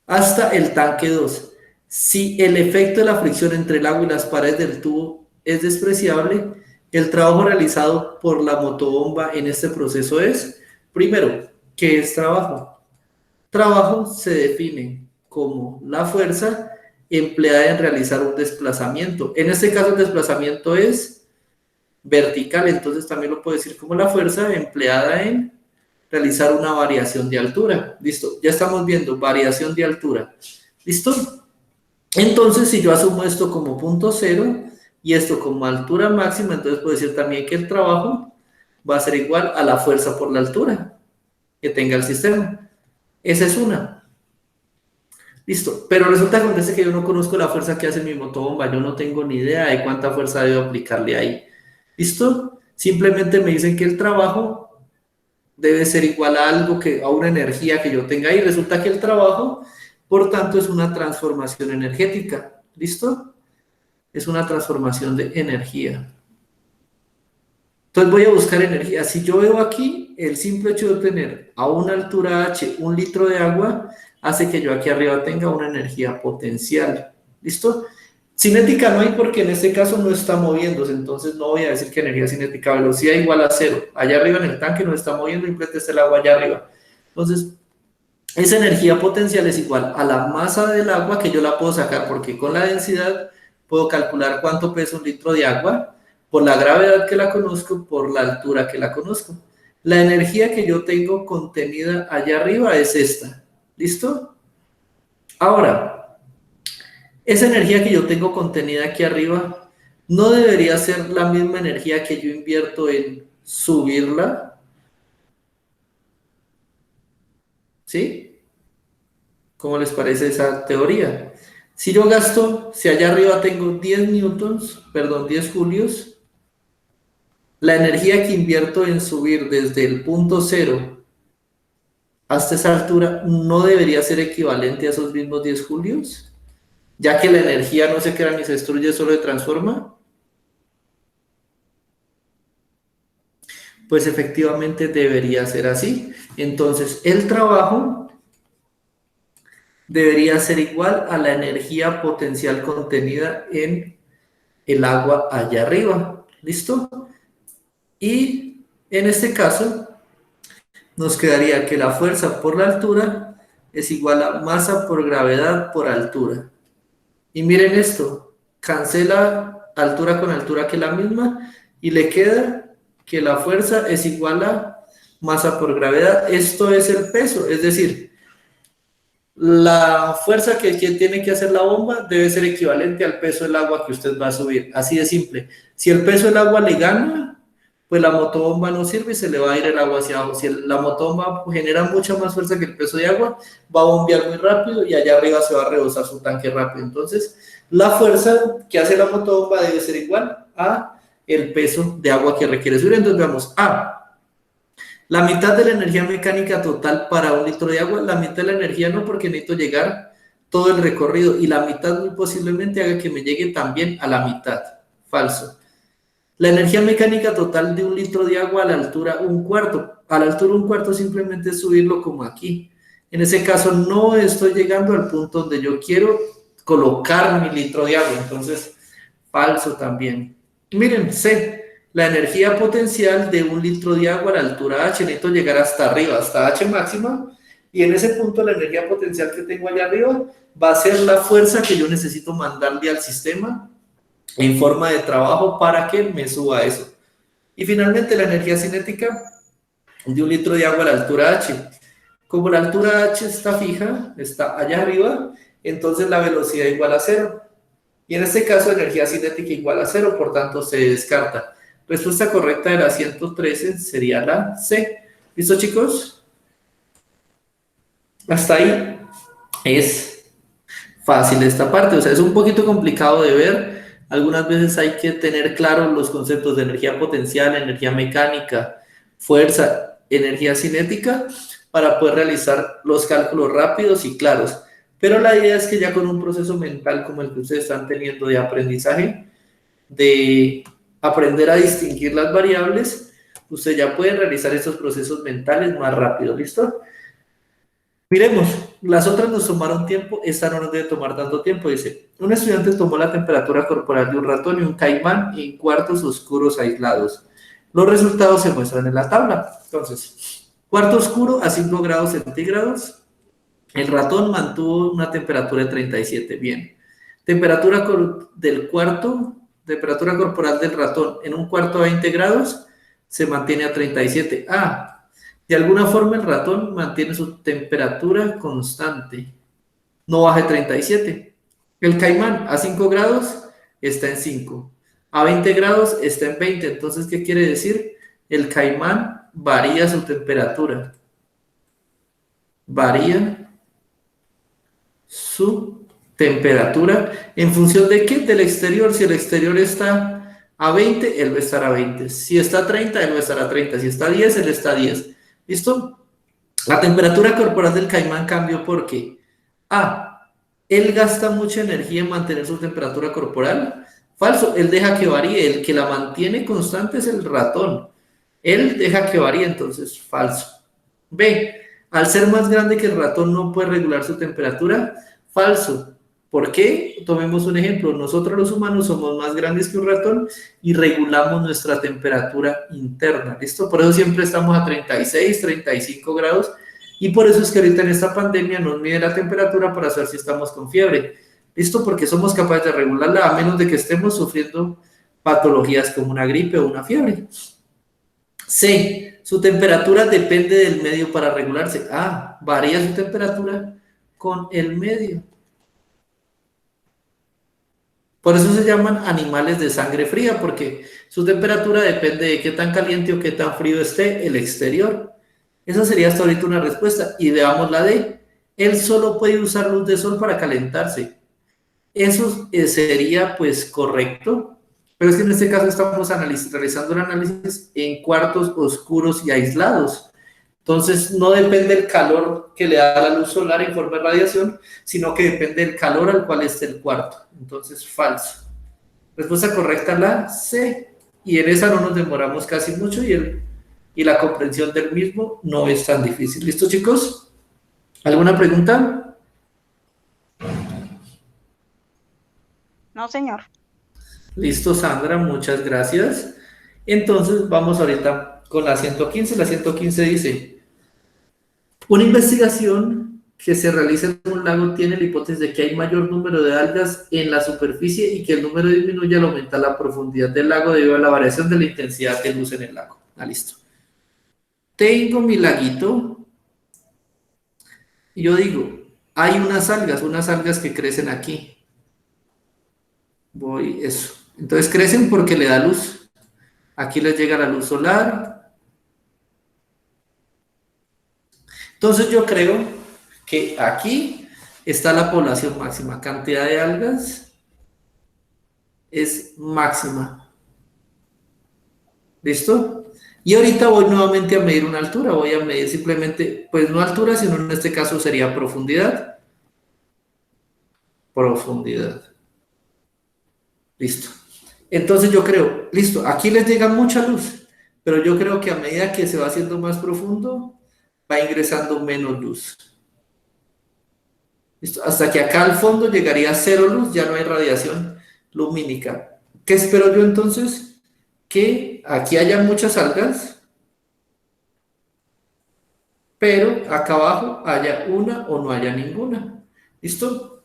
Hasta el tanque 2. Si el efecto de la fricción entre el agua y las paredes del tubo es despreciable, el trabajo realizado por la motobomba en este proceso es, primero, ¿qué es trabajo? Trabajo se define como la fuerza empleada en realizar un desplazamiento. En este caso el desplazamiento es vertical, entonces también lo puedo decir como la fuerza empleada en realizar una variación de altura. Listo, ya estamos viendo variación de altura. ¿Listo? Entonces, si yo asumo esto como punto cero y esto como altura máxima, entonces puedo decir también que el trabajo va a ser igual a la fuerza por la altura que tenga el sistema. Esa es una. Listo, pero resulta que acontece que yo no conozco la fuerza que hace mi motobomba, yo no tengo ni idea de cuánta fuerza debo aplicarle ahí. ¿Listo? Simplemente me dicen que el trabajo debe ser igual a algo que, a una energía que yo tenga ahí. Resulta que el trabajo, por tanto, es una transformación energética. ¿Listo? Es una transformación de energía. Entonces voy a buscar energía. Si yo veo aquí, el simple hecho de tener a una altura H 1 litro de agua, hace que yo aquí arriba tenga una energía potencial. ¿Listo? Cinética no hay porque en este caso no está moviéndose, entonces no voy a decir que energía cinética, velocidad igual a cero. Allá arriba en el tanque no está moviendo, simplemente está el agua allá arriba. Entonces, esa energía potencial es igual a la masa del agua que yo la puedo sacar porque con la densidad puedo calcular cuánto pesa 1 litro de agua por la gravedad que la conozco, por la altura que la conozco. La energía que yo tengo contenida allá arriba es esta. ¿Listo? Ahora, esa energía que yo tengo contenida aquí arriba no debería ser la misma energía que yo invierto en subirla. ¿Sí? ¿Cómo les parece esa teoría? Si yo gasto, si allá arriba tengo 10 newtons, perdón, 10 julios, la energía que invierto en subir desde el punto cero hasta esa altura no debería ser equivalente a esos mismos 10 julios, ya que la energía no se crea ni se destruye, solo se transforma. Pues efectivamente debería ser así. Entonces, el trabajo debería ser igual a la energía potencial contenida en el agua allá arriba. ¿Listo? Y en este caso, nos quedaría que la fuerza por la altura es igual a masa por gravedad por altura. Y miren esto, cancela altura con altura que es la misma y le queda que la fuerza es igual a masa por gravedad. Esto es el peso, es decir, la fuerza que tiene que hacer la bomba debe ser equivalente al peso del agua que usted va a subir. Así de simple. Si el peso del agua le gana, pues la motobomba no sirve y se le va a ir el agua hacia abajo. Si la motobomba genera mucha más fuerza que el peso de agua, va a bombear muy rápido y allá arriba se va a rebosar su tanque rápido. Entonces, la fuerza que hace la motobomba debe ser igual a el peso de agua que requiere subir. Entonces, veamos, la mitad de la energía mecánica total para 1 litro de agua, la mitad de la energía no, porque necesito llegar todo el recorrido y la mitad muy posiblemente haga que me llegue también a la mitad. Falso. La energía mecánica total de 1 litro de agua a la altura 1/4. A la altura 1/4 simplemente es subirlo como aquí. En ese caso no estoy llegando al punto donde yo quiero colocar mi litro de agua. Entonces, falso también. Miren, C. La energía potencial de 1 litro de agua a la altura H, necesito llegar hasta arriba, hasta H máxima, y en ese punto la energía potencial que tengo allá arriba va a ser la fuerza que yo necesito mandarle al sistema en forma de trabajo para que me suba eso. Y finalmente la energía cinética de 1 litro de agua a la altura H. Como la altura H está fija, está allá arriba, entonces la velocidad igual a cero. Y en este caso energía cinética igual a cero, por tanto se descarta. Respuesta correcta de la 113 sería la C. ¿Listo, chicos? Hasta ahí es fácil esta parte. O sea, es un poquito complicado de ver. Algunas veces hay que tener claros los conceptos de energía potencial, energía mecánica, fuerza, energía cinética, para poder realizar los cálculos rápidos y claros. Pero la idea es que ya con un proceso mental como el que ustedes están teniendo de aprendizaje, de aprender a distinguir las variables, usted ya puede realizar estos procesos mentales más rápido. ¿Listo? Miremos, las otras nos tomaron tiempo, esta no nos debe tomar tanto tiempo. Dice, un estudiante tomó la temperatura corporal de un ratón y un caimán en cuartos oscuros aislados. Los resultados se muestran en la tabla. Entonces, cuarto oscuro a 5 grados centígrados. El ratón mantuvo una temperatura de 37. Bien. Temperatura temperatura corporal del ratón en un cuarto a 20 grados se mantiene a 37. De alguna forma el ratón mantiene su temperatura constante, no baja de 37. El caimán a 5 grados está en 5, a 20 grados está en 20. Entonces, ¿qué quiere decir? El caimán varía su temperatura, varía su temperatura. ¿En función de qué? Del exterior. Si el exterior está a 20, él va a estar a 20. Si está a 30, él va a estar a 30. Si está a 10, él está a 10. ¿Listo? La temperatura corporal del caimán cambió porque A, él gasta mucha energía en mantener su temperatura corporal. Falso, él deja que varíe. El que la mantiene constante es el ratón. Él deja que varíe, entonces falso. B, al ser más grande que el ratón no puede regular su temperatura. Falso. ¿Por qué? Tomemos un ejemplo. Nosotros los humanos somos más grandes que un ratón y regulamos nuestra temperatura interna. ¿Listo? Por eso siempre estamos a 36, 35 grados y por eso es que ahorita en esta pandemia nos mide la temperatura para saber si estamos con fiebre. ¿Listo? Porque somos capaces de regularla a menos de que estemos sufriendo patologías como una gripe o una fiebre. C, su temperatura depende del medio para regularse. A, varía su temperatura con el medio. Por eso se llaman animales de sangre fría, porque su temperatura depende de qué tan caliente o qué tan frío esté el exterior. Esa sería hasta ahorita una respuesta. Y veamos la D. Él solo puede usar luz de sol para calentarse. Eso sería pues correcto, pero es que en este caso estamos realizando el análisis en cuartos oscuros y aislados. Entonces no depende del calor que le da la luz solar en forma de radiación, sino que depende del calor al cual esté el cuarto. Entonces falso. Respuesta correcta la C. Y en esa no nos demoramos casi mucho y la comprensión del mismo no es tan difícil. ¿Listo, chicos? ¿Alguna pregunta? No, señor. Listo, Sandra, muchas gracias. Entonces vamos ahorita con la 115. La 115 dice, una investigación que se realiza en un lago tiene la hipótesis de que hay mayor número de algas en la superficie y que el número disminuye al aumentar la profundidad del lago debido a la variación de la intensidad de luz en el lago. Listo. Tengo mi laguito y yo digo, hay unas algas que crecen aquí. Eso. Entonces crecen porque le da luz. Aquí les llega la luz solar. Entonces yo creo que aquí está la población máxima. Cantidad de algas es máxima. ¿Listo? Y ahorita voy nuevamente a medir una altura. Voy a medir simplemente, pues no altura, sino en este caso sería profundidad. Profundidad. Listo. Entonces yo creo, listo, aquí les llega mucha luz, pero yo creo que a medida que se va haciendo más profundo, va ingresando menos luz. Listo, hasta que acá al fondo llegaría cero luz, ya no hay radiación lumínica. ¿Qué espero yo entonces? Que aquí haya muchas algas, pero acá abajo haya una o no haya ninguna. ¿Listo?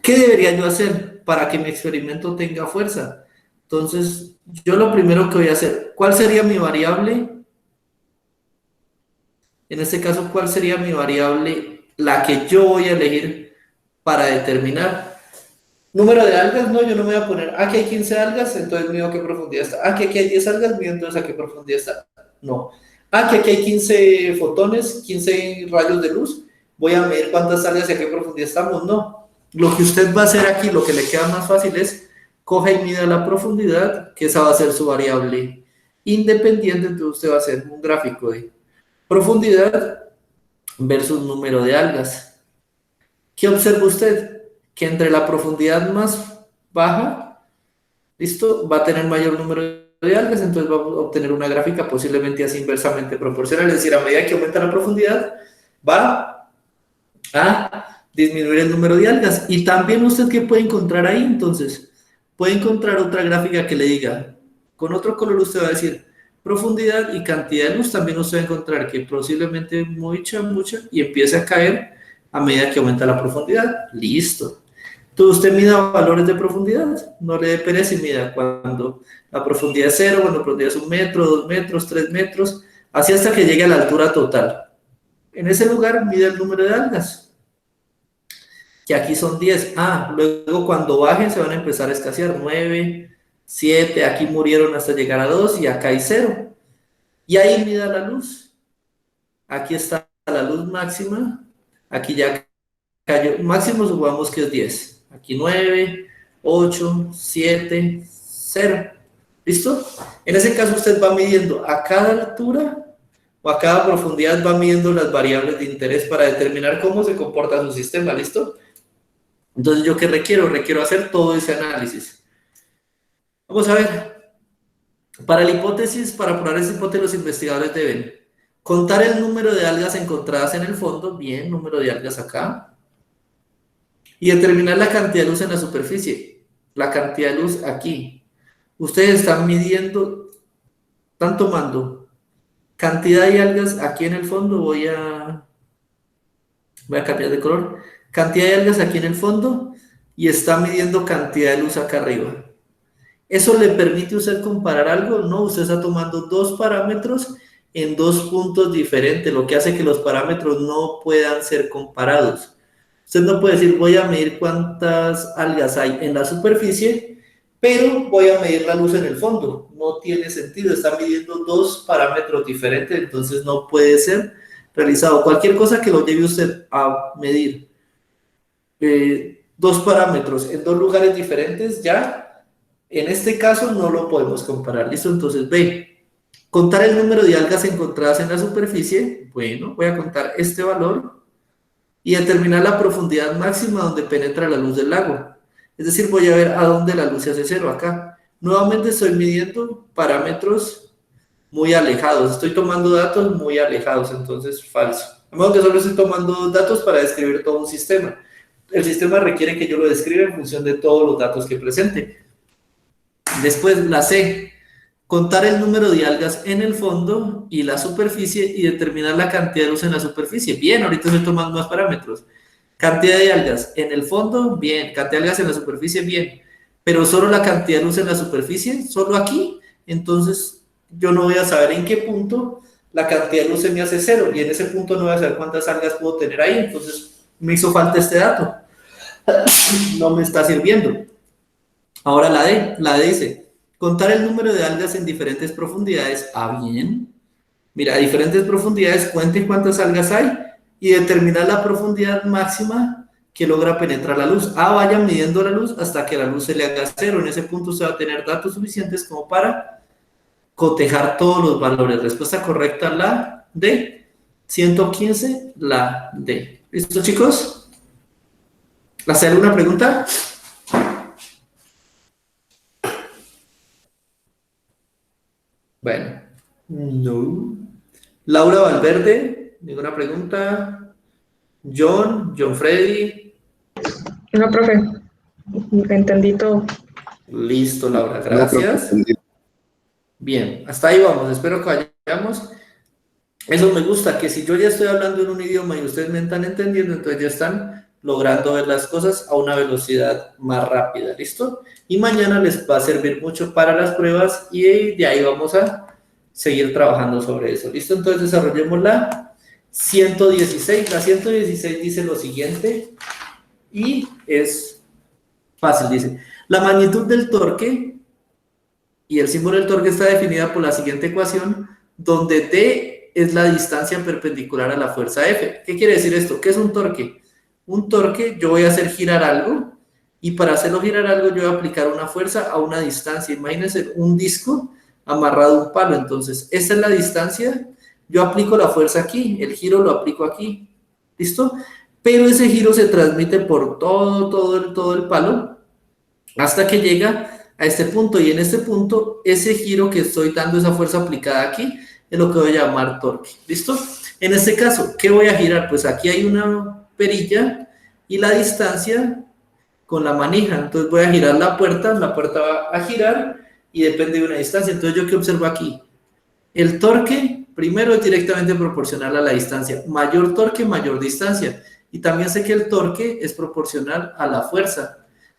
¿Qué debería yo hacer para que mi experimento tenga fuerza? Entonces, yo lo primero que voy a hacer, ¿cuál sería mi variable? En este caso, ¿cuál sería mi variable? La que yo voy a elegir para determinar. Número de algas, no, yo no me voy a poner, aquí hay 15 algas, entonces mido a qué profundidad está. Aquí hay 10 algas, mido entonces a qué profundidad está. No. Aquí hay 15 fotones, 15 rayos de luz, voy a medir cuántas algas y a qué profundidad estamos. No. Lo que usted va a hacer aquí, lo que le queda más fácil es, coja y mida la profundidad, que esa va a ser su variable independiente, entonces usted va a hacer un gráfico de profundidad versus número de algas. ¿Qué observa usted? Que entre la profundidad más baja, ¿listo? Va a tener mayor número de algas, entonces va a obtener una gráfica posiblemente así inversamente proporcional, es decir, a medida que aumenta la profundidad, va a disminuir el número de algas. Y también usted, ¿qué puede encontrar ahí? Entonces, puede encontrar otra gráfica que le diga, con otro color usted va a decir, profundidad y cantidad de luz, también usted va a encontrar que posiblemente mucha, y empieza a caer a medida que aumenta la profundidad. Listo. Entonces usted mida valores de profundidad, no le dé pereza y mida cuando la profundidad es 0, cuando la profundidad es 1 metro, 2 metros, 3 metros, así hasta que llegue a la altura total. En ese lugar mide el número de algas, que aquí son 10. Luego cuando bajen se van a empezar a escasear, 9, 7, aquí murieron hasta llegar a 2 y acá hay 0. Y ahí mida la luz. Aquí está la luz máxima, aquí ya cayó, máximo supongamos que es 10. Aquí 9, 8, 7, 0. ¿Listo? En ese caso usted va midiendo a cada altura o a cada profundidad, va midiendo las variables de interés para determinar cómo se comporta su sistema. ¿Listo? Entonces, ¿yo qué requiero? Requiero hacer todo ese análisis. Vamos a ver. Para la hipótesis, para probar esa hipótesis, los investigadores deben contar el número de algas encontradas en el fondo, bien, número de algas acá, y determinar la cantidad de luz en la superficie, la cantidad de luz aquí. Ustedes están midiendo, están tomando cantidad de algas aquí en el fondo, voy a cambiar de color, cantidad de algas aquí en el fondo, y está midiendo cantidad de luz acá arriba. ¿Eso le permite a usted comparar algo? No, usted está tomando dos parámetros en dos puntos diferentes, lo que hace que los parámetros no puedan ser comparados. Usted no puede decir, voy a medir cuántas algas hay en la superficie, pero voy a medir la luz en el fondo. No tiene sentido, está midiendo dos parámetros diferentes, entonces no puede ser realizado. Cualquier cosa que lo lleve usted a medir dos parámetros en dos lugares diferentes, ya en este caso no lo podemos comparar. ¿Listo? Entonces, B, contar el número de algas encontradas en la superficie. Bueno, voy a contar este valor y determinar la profundidad máxima donde penetra la luz del lago. Es decir, voy a ver a dónde la luz se hace cero, acá. Nuevamente estoy midiendo parámetros muy alejados. Estoy tomando datos muy alejados, entonces falso. De modo que solo estoy tomando datos para describir todo un sistema. El sistema requiere que yo lo describa en función de todos los datos que presente. Después, la C, contar el número de algas en el fondo y la superficie y determinar la cantidad de luz en la superficie. Bien, ahorita estoy tomando más parámetros. Cantidad de algas en el fondo, bien. Cantidad de algas en la superficie, bien. Pero solo la cantidad de luz en la superficie, solo aquí. Entonces, yo no voy a saber en qué punto la cantidad de luz se me hace cero. Y en ese punto no voy a saber cuántas algas puedo tener ahí. Entonces, me hizo falta este dato. No me está sirviendo. Ahora la D dice, contar el número de algas en diferentes profundidades. Ah, bien. Mira, a diferentes profundidades, cuente cuántas algas hay y determinar la profundidad máxima que logra penetrar la luz. Ah, vaya midiendo la luz hasta que la luz se le haga cero. En ese punto usted va a tener datos suficientes como para cotejar todos los valores. Respuesta correcta, la D. 115, la D. ¿Listo, chicos? ¿Hacer alguna pregunta? Bueno, no. Laura Valverde, ninguna pregunta. John Freddy. No, profe, entendí todo. Listo, Laura, gracias. Bien, hasta ahí vamos, espero que vayamos. Eso me gusta, que si yo ya estoy hablando en un idioma y ustedes me están entendiendo, entonces ya están logrando ver las cosas a una velocidad más rápida, ¿listo? Y mañana les va a servir mucho para las pruebas y de ahí vamos a seguir trabajando sobre eso, ¿listo? Entonces desarrollemos la 116. La 116 dice lo siguiente y es fácil, dice, la magnitud del torque y el símbolo del torque está definida por la siguiente ecuación, donde D es la distancia perpendicular a la fuerza F. ¿Qué quiere decir esto? ¿Qué es un torque? Un torque, yo voy a hacer girar algo, y para hacerlo girar algo, yo voy a aplicar una fuerza a una distancia. Imagínense un disco amarrado a un palo. Entonces, esta es la distancia, yo aplico la fuerza aquí, el giro lo aplico aquí, ¿listo? Pero ese giro se transmite por todo el palo, hasta que llega a este punto, y en este punto, ese giro que estoy dando, esa fuerza aplicada aquí, es lo que voy a llamar torque, ¿listo? En este caso, ¿qué voy a girar? Pues aquí hay una perilla y la distancia con la manija, entonces voy a girar la puerta va a girar y depende de una distancia. Entonces, ¿yo qué observo aquí? El torque, primero, es directamente proporcional a la distancia, mayor torque, mayor distancia, y también sé que el torque es proporcional a la fuerza.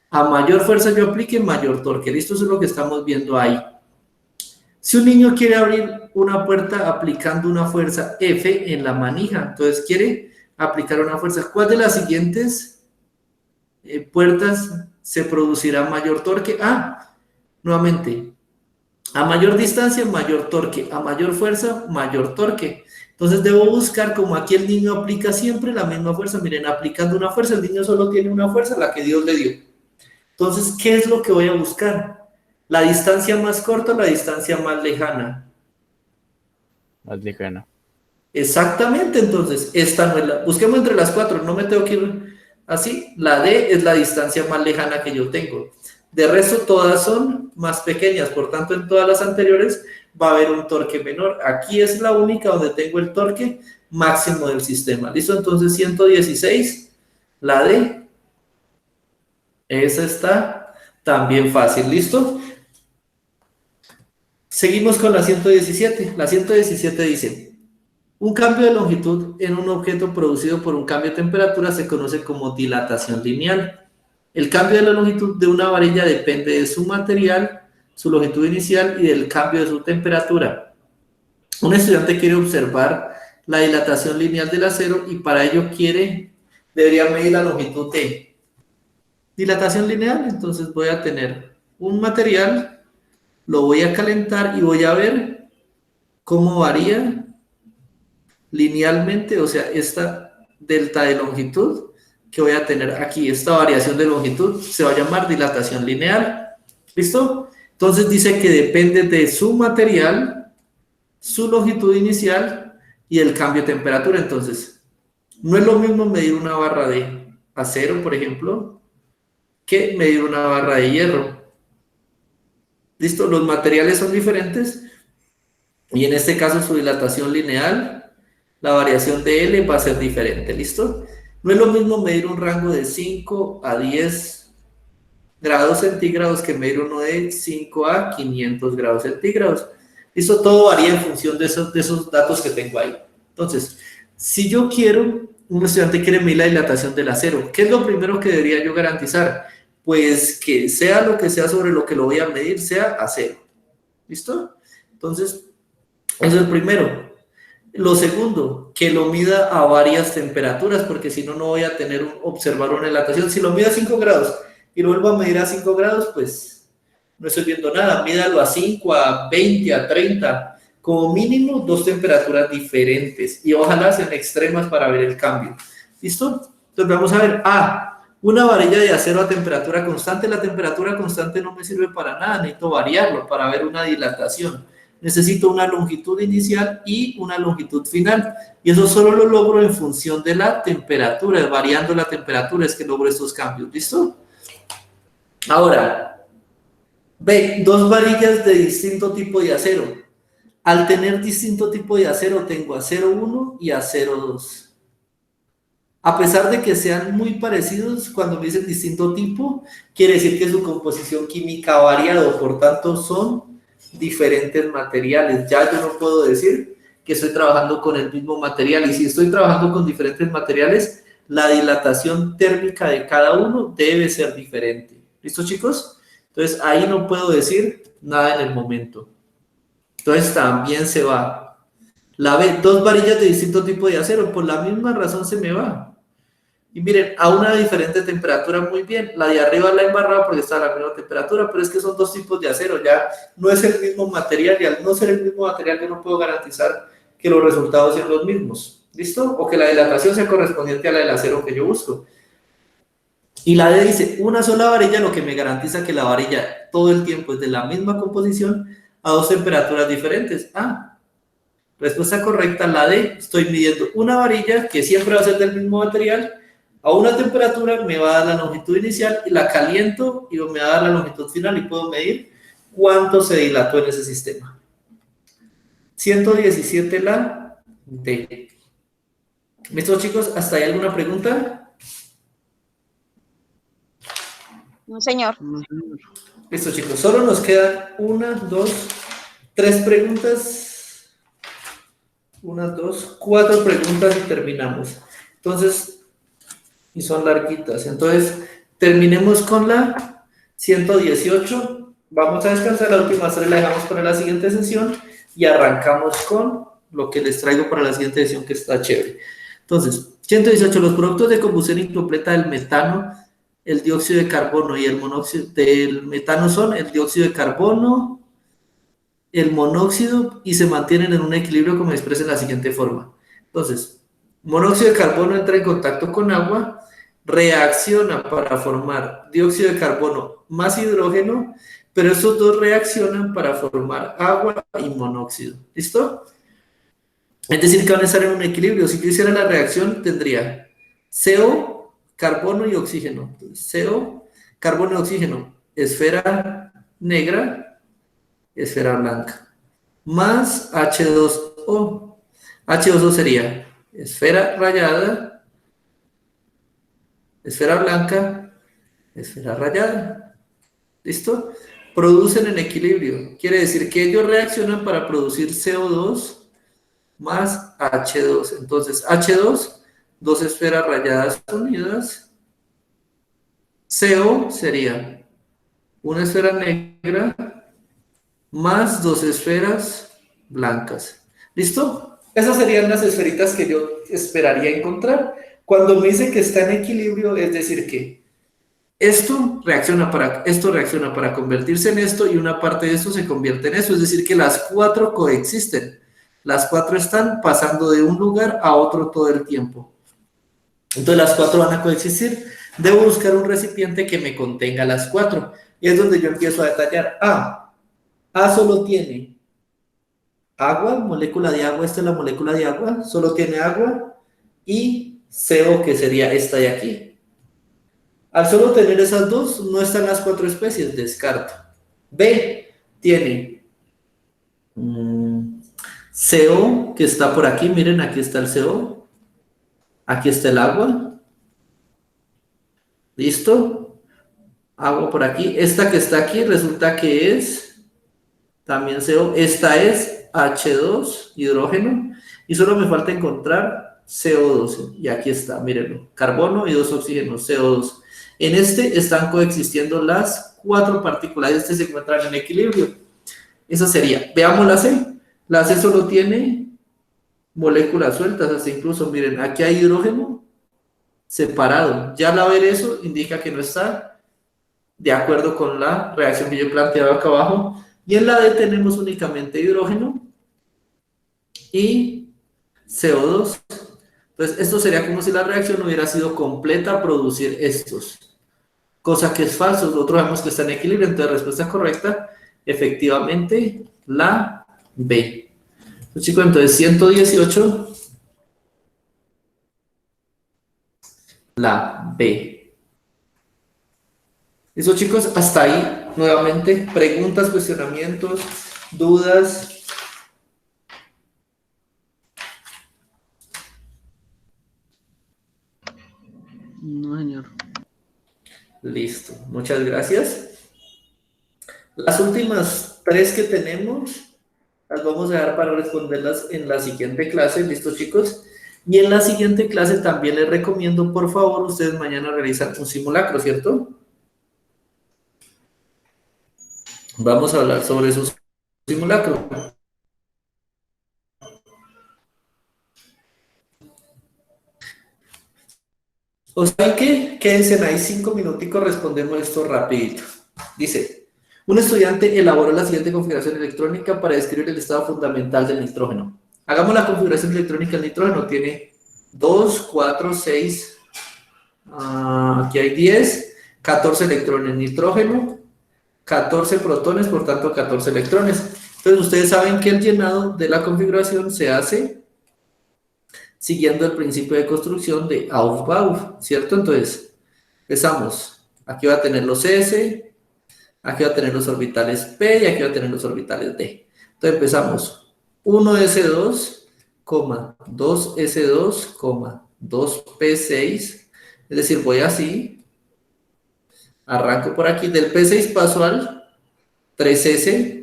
A mayor fuerza yo aplique, mayor torque. ¿Listo? Eso es lo que estamos viendo ahí. Si un niño quiere abrir una puerta aplicando una fuerza F en la manija, entonces quiere aplicar una fuerza, ¿cuál de las siguientes puertas se producirá mayor torque? Nuevamente, a mayor distancia, mayor torque, a mayor fuerza, mayor torque. Entonces debo buscar, como aquí el niño aplica siempre la misma fuerza, miren, aplicando una fuerza, el niño solo tiene una fuerza, la que Dios le dio. Entonces, ¿qué es lo que voy a buscar? ¿La distancia más corta o la distancia más lejana? Más lejana. Exactamente, entonces, esta no es la... Busquemos entre las cuatro, no me tengo que ir así. La D es la distancia más lejana que yo tengo. De resto, todas son más pequeñas, por tanto, en todas las anteriores va a haber un torque menor. Aquí es la única donde tengo el torque máximo del sistema. ¿Listo? Entonces, 116, la D. Esa está también fácil. ¿Listo? Seguimos con la 117. La 117 dice... Un cambio de longitud en un objeto producido por un cambio de temperatura se conoce como dilatación lineal. El cambio de la longitud de una varilla depende de su material, su longitud inicial y del cambio de su temperatura. Un estudiante quiere observar la dilatación lineal del acero y para ello debería medir la longitud de dilatación lineal. Entonces voy a tener un material, lo voy a calentar y voy a ver cómo varía linealmente, o sea, esta delta de longitud que voy a tener aquí, esta variación de longitud, se va a llamar dilatación lineal. ¿Listo? Entonces dice que depende de su material, su longitud inicial y el cambio de temperatura. Entonces, no es lo mismo medir una barra de acero, por ejemplo, que medir una barra de hierro. ¿Listo? Los materiales son diferentes y en este caso su dilatación lineal, la variación de L va a ser diferente, ¿listo? No es lo mismo medir un rango de 5 a 10 grados centígrados que medir uno de 5 a 500 grados centígrados. ¿Listo? Todo varía en función de esos datos que tengo ahí. Entonces, si yo quiero, un estudiante quiere medir la dilatación del acero, ¿qué es lo primero que debería yo garantizar? Pues que sea lo que sea sobre lo que lo voy a medir, sea acero. ¿Listo? Entonces, eso es el primero. Lo segundo, que lo mida a varias temperaturas, porque si no, no voy a observar una dilatación. Si lo mido a 5 grados y lo vuelvo a medir a 5 grados, pues no estoy viendo nada. Mídalo a 5, a 20, a 30. Como mínimo, dos temperaturas diferentes. Y ojalá sean extremas para ver el cambio. ¿Listo? Entonces vamos a ver. Una varilla de acero a temperatura constante. La temperatura constante no me sirve para nada. Necesito variarlo para ver una dilatación. Necesito una longitud inicial y una longitud final. Y eso solo lo logro en función de la temperatura. Variando la temperatura es que logro estos cambios. ¿Listo? Ahora, ve, dos varillas de distinto tipo de acero. Al tener distinto tipo de acero, tengo acero 1 y acero 2. A pesar de que sean muy parecidos, cuando me dicen distinto tipo, quiere decir que su composición química ha variado. Por tanto, son diferentes materiales. Ya yo no puedo decir que estoy trabajando con el mismo material, y si estoy trabajando con diferentes materiales, la dilatación térmica de cada uno debe ser diferente. ¿Listo, chicos? Entonces ahí no puedo decir nada en el momento. Entonces también se va. La B, dos varillas de distinto tipo de acero, por la misma razón se me va. Y miren, a una diferente temperatura, muy bien. La de arriba la he embarrado porque está a la misma temperatura, pero es que son dos tipos de acero, ya no es el mismo material, y al no ser el mismo material yo no puedo garantizar que los resultados sean los mismos. ¿Listo? O que la dilatación sea correspondiente a la del acero que yo busco. Y la D dice, una sola varilla, lo que me garantiza que la varilla todo el tiempo es de la misma composición a dos temperaturas diferentes. Respuesta correcta, la D. Estoy midiendo una varilla que siempre va a ser del mismo material. A una temperatura me va a dar la longitud inicial y la caliento y me va a dar la longitud final y puedo medir cuánto se dilató en ese sistema. 117 la D. ¿Listo, chicos? ¿Hasta ahí alguna pregunta? No, señor. Listo, chicos. Solo nos quedan 1, 2, 3 preguntas. 1, 2, 4 preguntas y terminamos. Entonces, y son larguitas. Entonces, terminemos con la 118. Vamos a descansar, la última 3 la dejamos para la siguiente sesión y arrancamos con lo que les traigo para la siguiente sesión, que está chévere. Entonces, 118, los productos de combustión incompleta del metano, el dióxido de carbono y el monóxido del metano son el dióxido de carbono, el monóxido y se mantienen en un equilibrio como expresa en la siguiente forma. Entonces, monóxido de carbono entra en contacto con agua, reacciona para formar dióxido de carbono más hidrógeno, pero estos dos reaccionan para formar agua y monóxido. ¿Listo? Es decir, que van a estar en un equilibrio. Si yo hiciera la reacción, tendría CO, carbono y oxígeno. Entonces, CO, carbono y oxígeno, esfera negra, esfera blanca, más H2O. H2O sería esfera rayada, esfera blanca, esfera rayada. ¿Listo? Producen en equilibrio. Quiere decir que ellos reaccionan para producir CO2 más H2. Entonces, H2, dos esferas rayadas unidas. CO sería una esfera negra más dos esferas blancas. ¿Listo? Esas serían las esferitas que yo esperaría encontrar. Cuando me dice que está en equilibrio, es decir que esto reacciona para convertirse en esto y una parte de esto se convierte en eso. Es decir que las cuatro coexisten. Las cuatro están pasando de un lugar a otro todo el tiempo. Entonces las cuatro van a coexistir. Debo buscar un recipiente que me contenga las cuatro. Y es donde yo empiezo a detallar. A solo tiene agua, molécula de agua, esta es la molécula de agua, solo tiene agua, y CO, que sería esta de aquí. Al solo tener esas dos, no están las cuatro especies, descarto. B tiene CO, que está por aquí, miren, aquí está el CO, aquí está el agua, ¿listo? Agua por aquí, esta que está aquí resulta que es también CO, esta es H2, hidrógeno, y solo me falta encontrar CO2, y aquí está, mírenlo, carbono y dos oxígenos, CO2. En este están coexistiendo las cuatro partículas, este se encuentran en equilibrio. Esa sería, veamos la C. La C solo tiene moléculas sueltas, hasta incluso, miren, aquí hay hidrógeno separado. Ya al ver eso, indica que no está de acuerdo con la reacción que yo planteaba acá abajo. Y en la D tenemos únicamente hidrógeno y CO2. Entonces, esto sería como si la reacción hubiera sido completa a producir estos. Cosa que es falso, nosotros vemos que está en equilibrio, entonces respuesta correcta, efectivamente, la B. Pues, chicos, entonces 118, la B. Eso, chicos, hasta ahí, nuevamente, preguntas, cuestionamientos, dudas. No, señor. Listo, muchas gracias. Las últimas tres que tenemos las vamos a dejar para responderlas en la siguiente clase, ¿listo, chicos? Y en la siguiente clase también les recomiendo, por favor, ustedes mañana realizan un simulacro, ¿cierto? Vamos a hablar sobre esos simulacros. ¿O saben qué? Quédense ahí 5 minuticos, respondemos esto rapidito. Dice, un estudiante elaboró la siguiente configuración electrónica para describir el estado fundamental del nitrógeno. Hagamos la configuración electrónica del nitrógeno. Tiene 2, 4, 6, aquí hay 10, 14 electrones nitrógeno, 14 protones, por tanto 14 electrones. Entonces ustedes saben que el llenado de la configuración se hace siguiendo el principio de construcción de Aufbau, ¿cierto? Entonces, empezamos. Aquí va a tener los S, aquí va a tener los orbitales P y aquí va a tener los orbitales D. Entonces empezamos. 1s2, 2s2, 2p6, es decir, voy así, arranco por aquí, del p6 paso al 3s,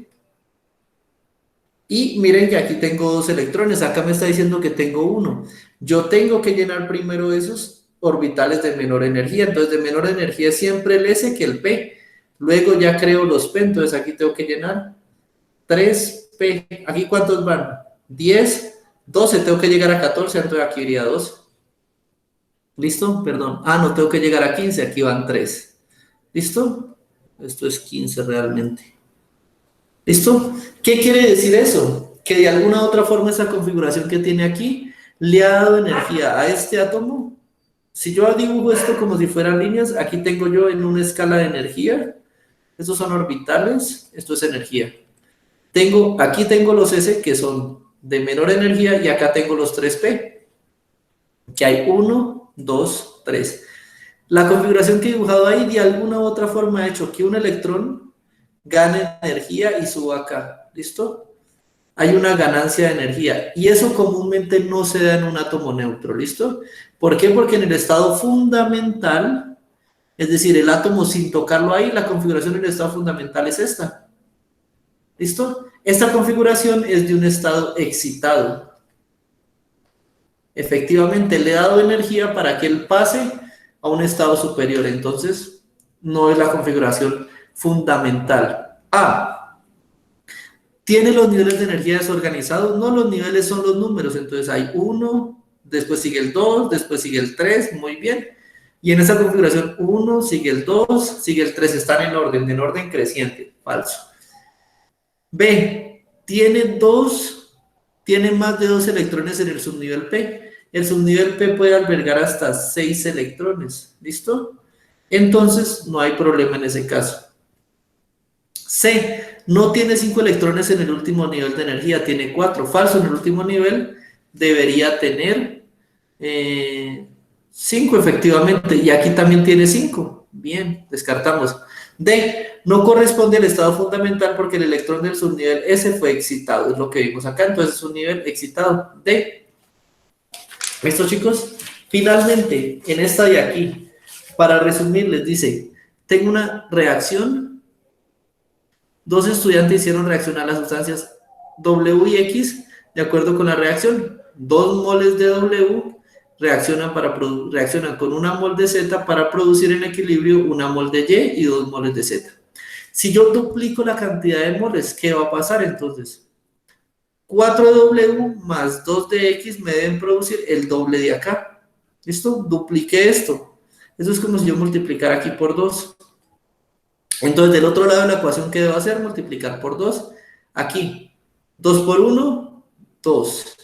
y miren que aquí tengo dos electrones, acá me está diciendo que tengo uno. Yo tengo que llenar primero esos orbitales de menor energía, entonces de menor energía es siempre el S que el P. Luego ya creo los P, entonces aquí tengo que llenar 3P. ¿Aquí cuántos van? 10, 12, tengo que llegar a 14, entonces aquí iría 2. ¿Listo? Perdón. No, tengo que llegar a 15, aquí van 3. ¿Listo? Esto es 15 realmente. ¿Listo? ¿Qué quiere decir eso? Que de alguna u otra forma esa configuración que tiene aquí le ha dado energía a este átomo. Si yo dibujo esto como si fueran líneas, aquí tengo yo en una escala de energía. Estos son orbitales, esto es energía. Aquí tengo los S que son de menor energía y acá tengo los 3P, que hay 1, 2, 3. La configuración que he dibujado ahí de alguna u otra forma ha hecho que un electrón gane energía y suba acá. ¿Listo? Hay una ganancia de energía y eso comúnmente no se da en un átomo neutro. ¿Listo? ¿Por qué? Porque en el estado fundamental, es decir, el átomo sin tocarlo ahí, la configuración en el estado fundamental es esta. ¿Listo? Esta configuración es de un estado excitado. Efectivamente, le he dado energía para que él pase a un estado superior. Entonces, no es la configuración fundamental. ¿Tiene los niveles de energía desorganizados? No, los niveles son los números. Entonces, hay 1, después sigue el 2, después sigue el 3. Muy bien. Y en esa configuración, 1, sigue el 2, sigue el 3. Están en orden creciente. Falso. B, tiene más de 2 electrones en el subnivel P. El subnivel P puede albergar hasta 6 electrones. ¿Listo? Entonces, no hay problema en ese caso. C, no tiene 5 electrones en el último nivel de energía, tiene 4. Falso, en el último nivel debería tener 5 efectivamente. Y aquí también tiene 5. Bien, descartamos. D, no corresponde al estado fundamental porque el electrón del subnivel S fue excitado, es lo que vimos acá, entonces es un nivel excitado. D. ¿Listo, chicos? Finalmente, en esta de aquí, para resumir, les dice, tengo una reacción, 2 estudiantes hicieron reaccionar las sustancias W y X de acuerdo con la reacción, 2 moles de W reaccionan con 1 mol de Z para producir en equilibrio 1 mol de Y y 2 moles de Z. Si yo duplico la cantidad de moles, ¿qué va a pasar entonces? 4 de W más 2 de X me deben producir el doble de acá. ¿Listo? Dupliqué esto. Eso es como si yo multiplicara aquí por 2. Entonces, del otro lado de la ecuación, ¿qué debo hacer? Multiplicar por 2. Aquí, 2 por 1, 2.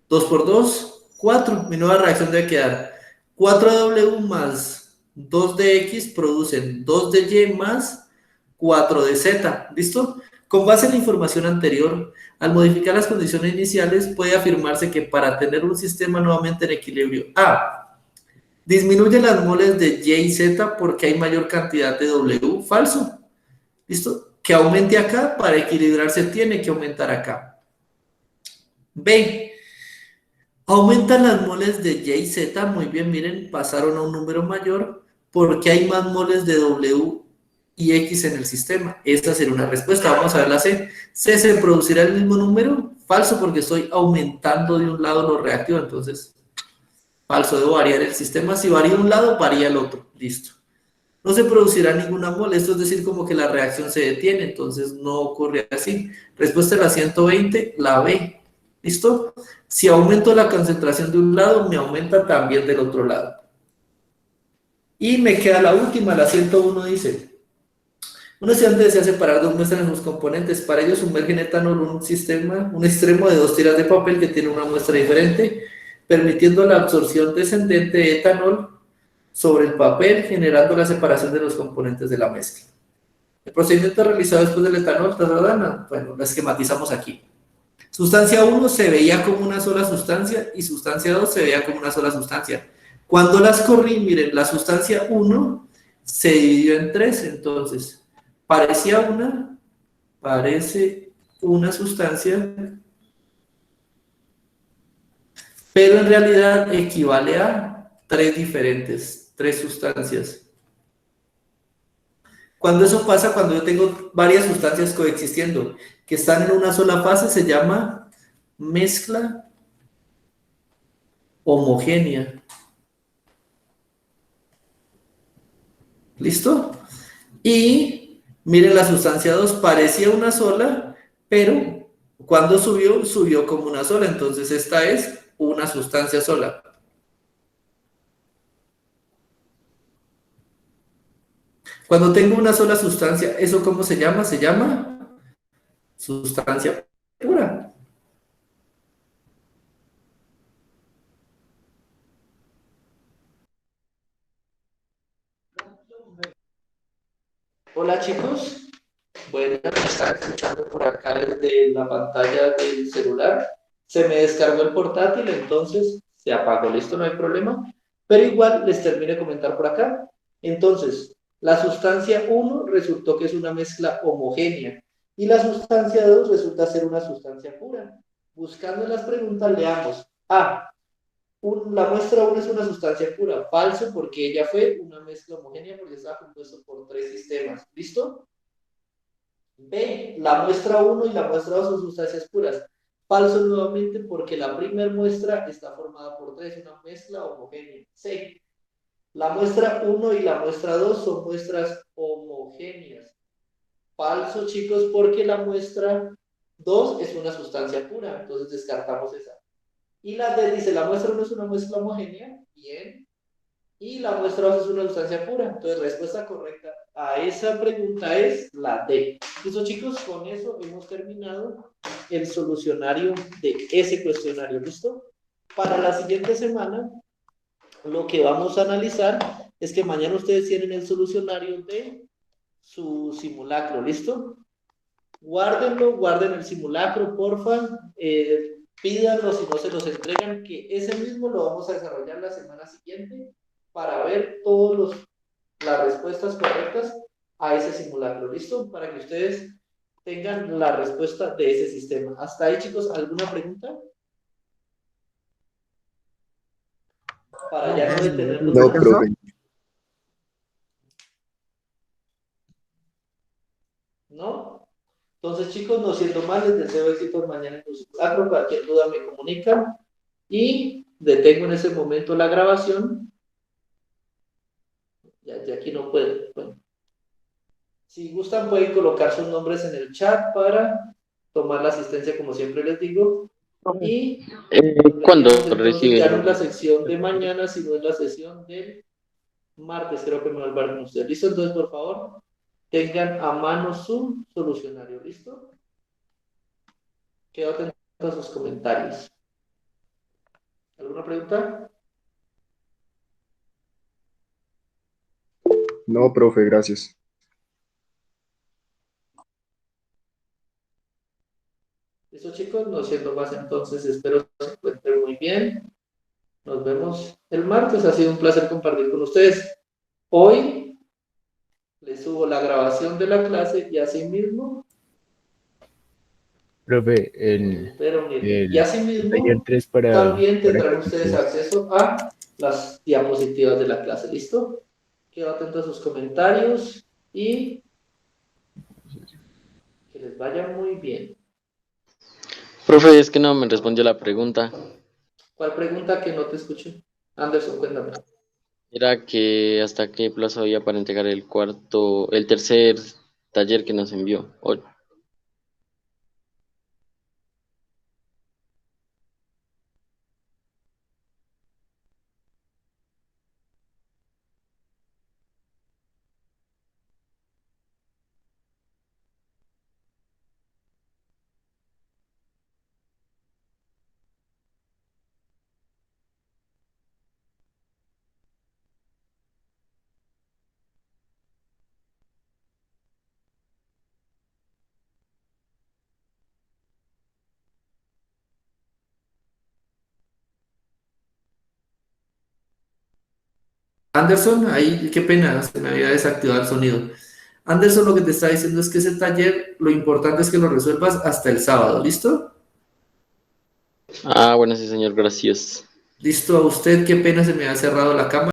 2 por 2, 4. Mi nueva reacción debe quedar 4W más 2 de X producen 2 de Y más 4 de Z. ¿Listo? Con base en la información anterior, al modificar las condiciones iniciales, puede afirmarse que para tener un sistema nuevamente en equilibrio disminuye las moles de Y y Z porque hay mayor cantidad de W. Falso. ¿Listo? Que aumente acá, para equilibrarse tiene que aumentar acá. B. Aumentan las moles de Y y Z, muy bien, miren, pasaron a un número mayor porque hay más moles de W y X en el sistema. Esta sería una respuesta. Vamos a ver la C. C, ¿se producirá el mismo número? Falso, porque estoy aumentando de un lado lo reactivo, entonces, falso, debo variar el sistema. Si varía un lado, varía el otro. Listo. No se producirá ninguna mole, esto es decir, como que la reacción se detiene, entonces no ocurre así. Respuesta a la 120, la B. ¿Listo? Si aumento la concentración de un lado, me aumenta también del otro lado. Y me queda la última, la 101, dice: un estudiante desea separar 2 muestras en sus componentes. Para ello sumergen etanol un extremo de 2 tiras de papel que tiene una muestra diferente, permitiendo la absorción descendente de etanol sobre el papel, generando la separación de los componentes de la mezcla. El procedimiento realizado después del etanol, bueno, la esquematizamos aquí. Sustancia 1 se veía como una sola sustancia y sustancia 2 se veía como una sola sustancia. Cuando las corrí, miren, la sustancia 1 se dividió en 3, entonces parece una sustancia, pero en realidad equivale a 3 sustancias. Cuando eso pasa, cuando yo tengo varias sustancias coexistiendo que están en una sola fase, se llama mezcla homogénea. ¿Listo? Y miren, la sustancia 2 parecía una sola, pero cuando subió como una sola, entonces esta es una sustancia sola. Cuando tengo una sola sustancia, ¿eso cómo se llama? Se llama sustancia pura. Hola chicos, bueno, me están escuchando por acá desde la pantalla del celular. Se me descargó el portátil, entonces se apagó, listo, no hay problema. Pero igual les termino de comentar por acá. Entonces, la sustancia 1 resultó que es una mezcla homogénea y la sustancia 2 resulta ser una sustancia pura. Buscando en las preguntas, leamos. A. La muestra 1 es una sustancia pura. Falso, porque ella fue una mezcla homogénea porque estaba compuesto por 3 sistemas. ¿Listo? B. La muestra 1 y la muestra 2 son sustancias puras. Falso nuevamente porque la primera muestra está formada por 3, una mezcla homogénea. C. La muestra 1 y la muestra 2 son muestras homogéneas. Falso, chicos, porque la muestra 2 es una sustancia pura. Entonces descartamos esa. Y la D dice, la muestra 1 es una mezcla homogénea. Bien. Y la muestra 2 es una sustancia pura. Entonces, respuesta correcta a esa pregunta es la D. ¿Listo, chicos? Con eso hemos terminado el solucionario de ese cuestionario. ¿Listo? Para la siguiente semana, lo que vamos a analizar es que mañana ustedes tienen el solucionario de su simulacro. ¿Listo? Guárdenlo, guarden el simulacro, porfa. Pídanlo si no se los entregan, que ese mismo lo vamos a desarrollar la semana siguiente para ver todas las respuestas correctas a ese simulacro. ¿Listo? Para que ustedes tengan la respuesta de ese sistema. ¿Hasta ahí, chicos? ¿Alguna pregunta? Para ya no detenernos. No, profe. ¿No? Entonces, chicos, no siendo más, les deseo éxitos mañana en su simulacro. Cualquier duda me comunican y detengo en ese momento la grabación. Ya aquí no puedo. Bueno. Si gustan, pueden colocar sus nombres en el chat para tomar la asistencia, como siempre les digo. Y ¿Cuándo recibe? Ya no en recibe? la sección de mañana, sino en la sesión del martes. Creo que me va a hablar con ustedes. ¿Listo? Entonces, por favor, tengan a mano su solucionario. ¿Listo? Quedo atento a sus comentarios. ¿Alguna pregunta? No, profe, gracias. Listo, chicos, no siendo más entonces, espero que se encuentren muy bien. Nos vemos el martes. Ha sido un placer compartir con ustedes. Hoy les subo la grabación de la clase y asimismo, Profe, y asimismo taller 3 también para tendrán ustedes acceso a las diapositivas de la clase. ¿Listo? Quedo atento a sus comentarios y que les vaya muy bien. Profe, es que no me respondió la pregunta. ¿Cuál pregunta que no te escuché? Anderson, cuéntame. Era que hasta qué plazo había para entregar el tercer taller que nos envió. Anderson, ahí, qué pena, se me había desactivado el sonido. Anderson, lo que te está diciendo es que ese taller, lo importante es que lo resuelvas hasta el sábado, ¿listo? Ah, bueno, sí, señor, gracias. Listo, a usted, qué pena, se me ha cerrado la cámara.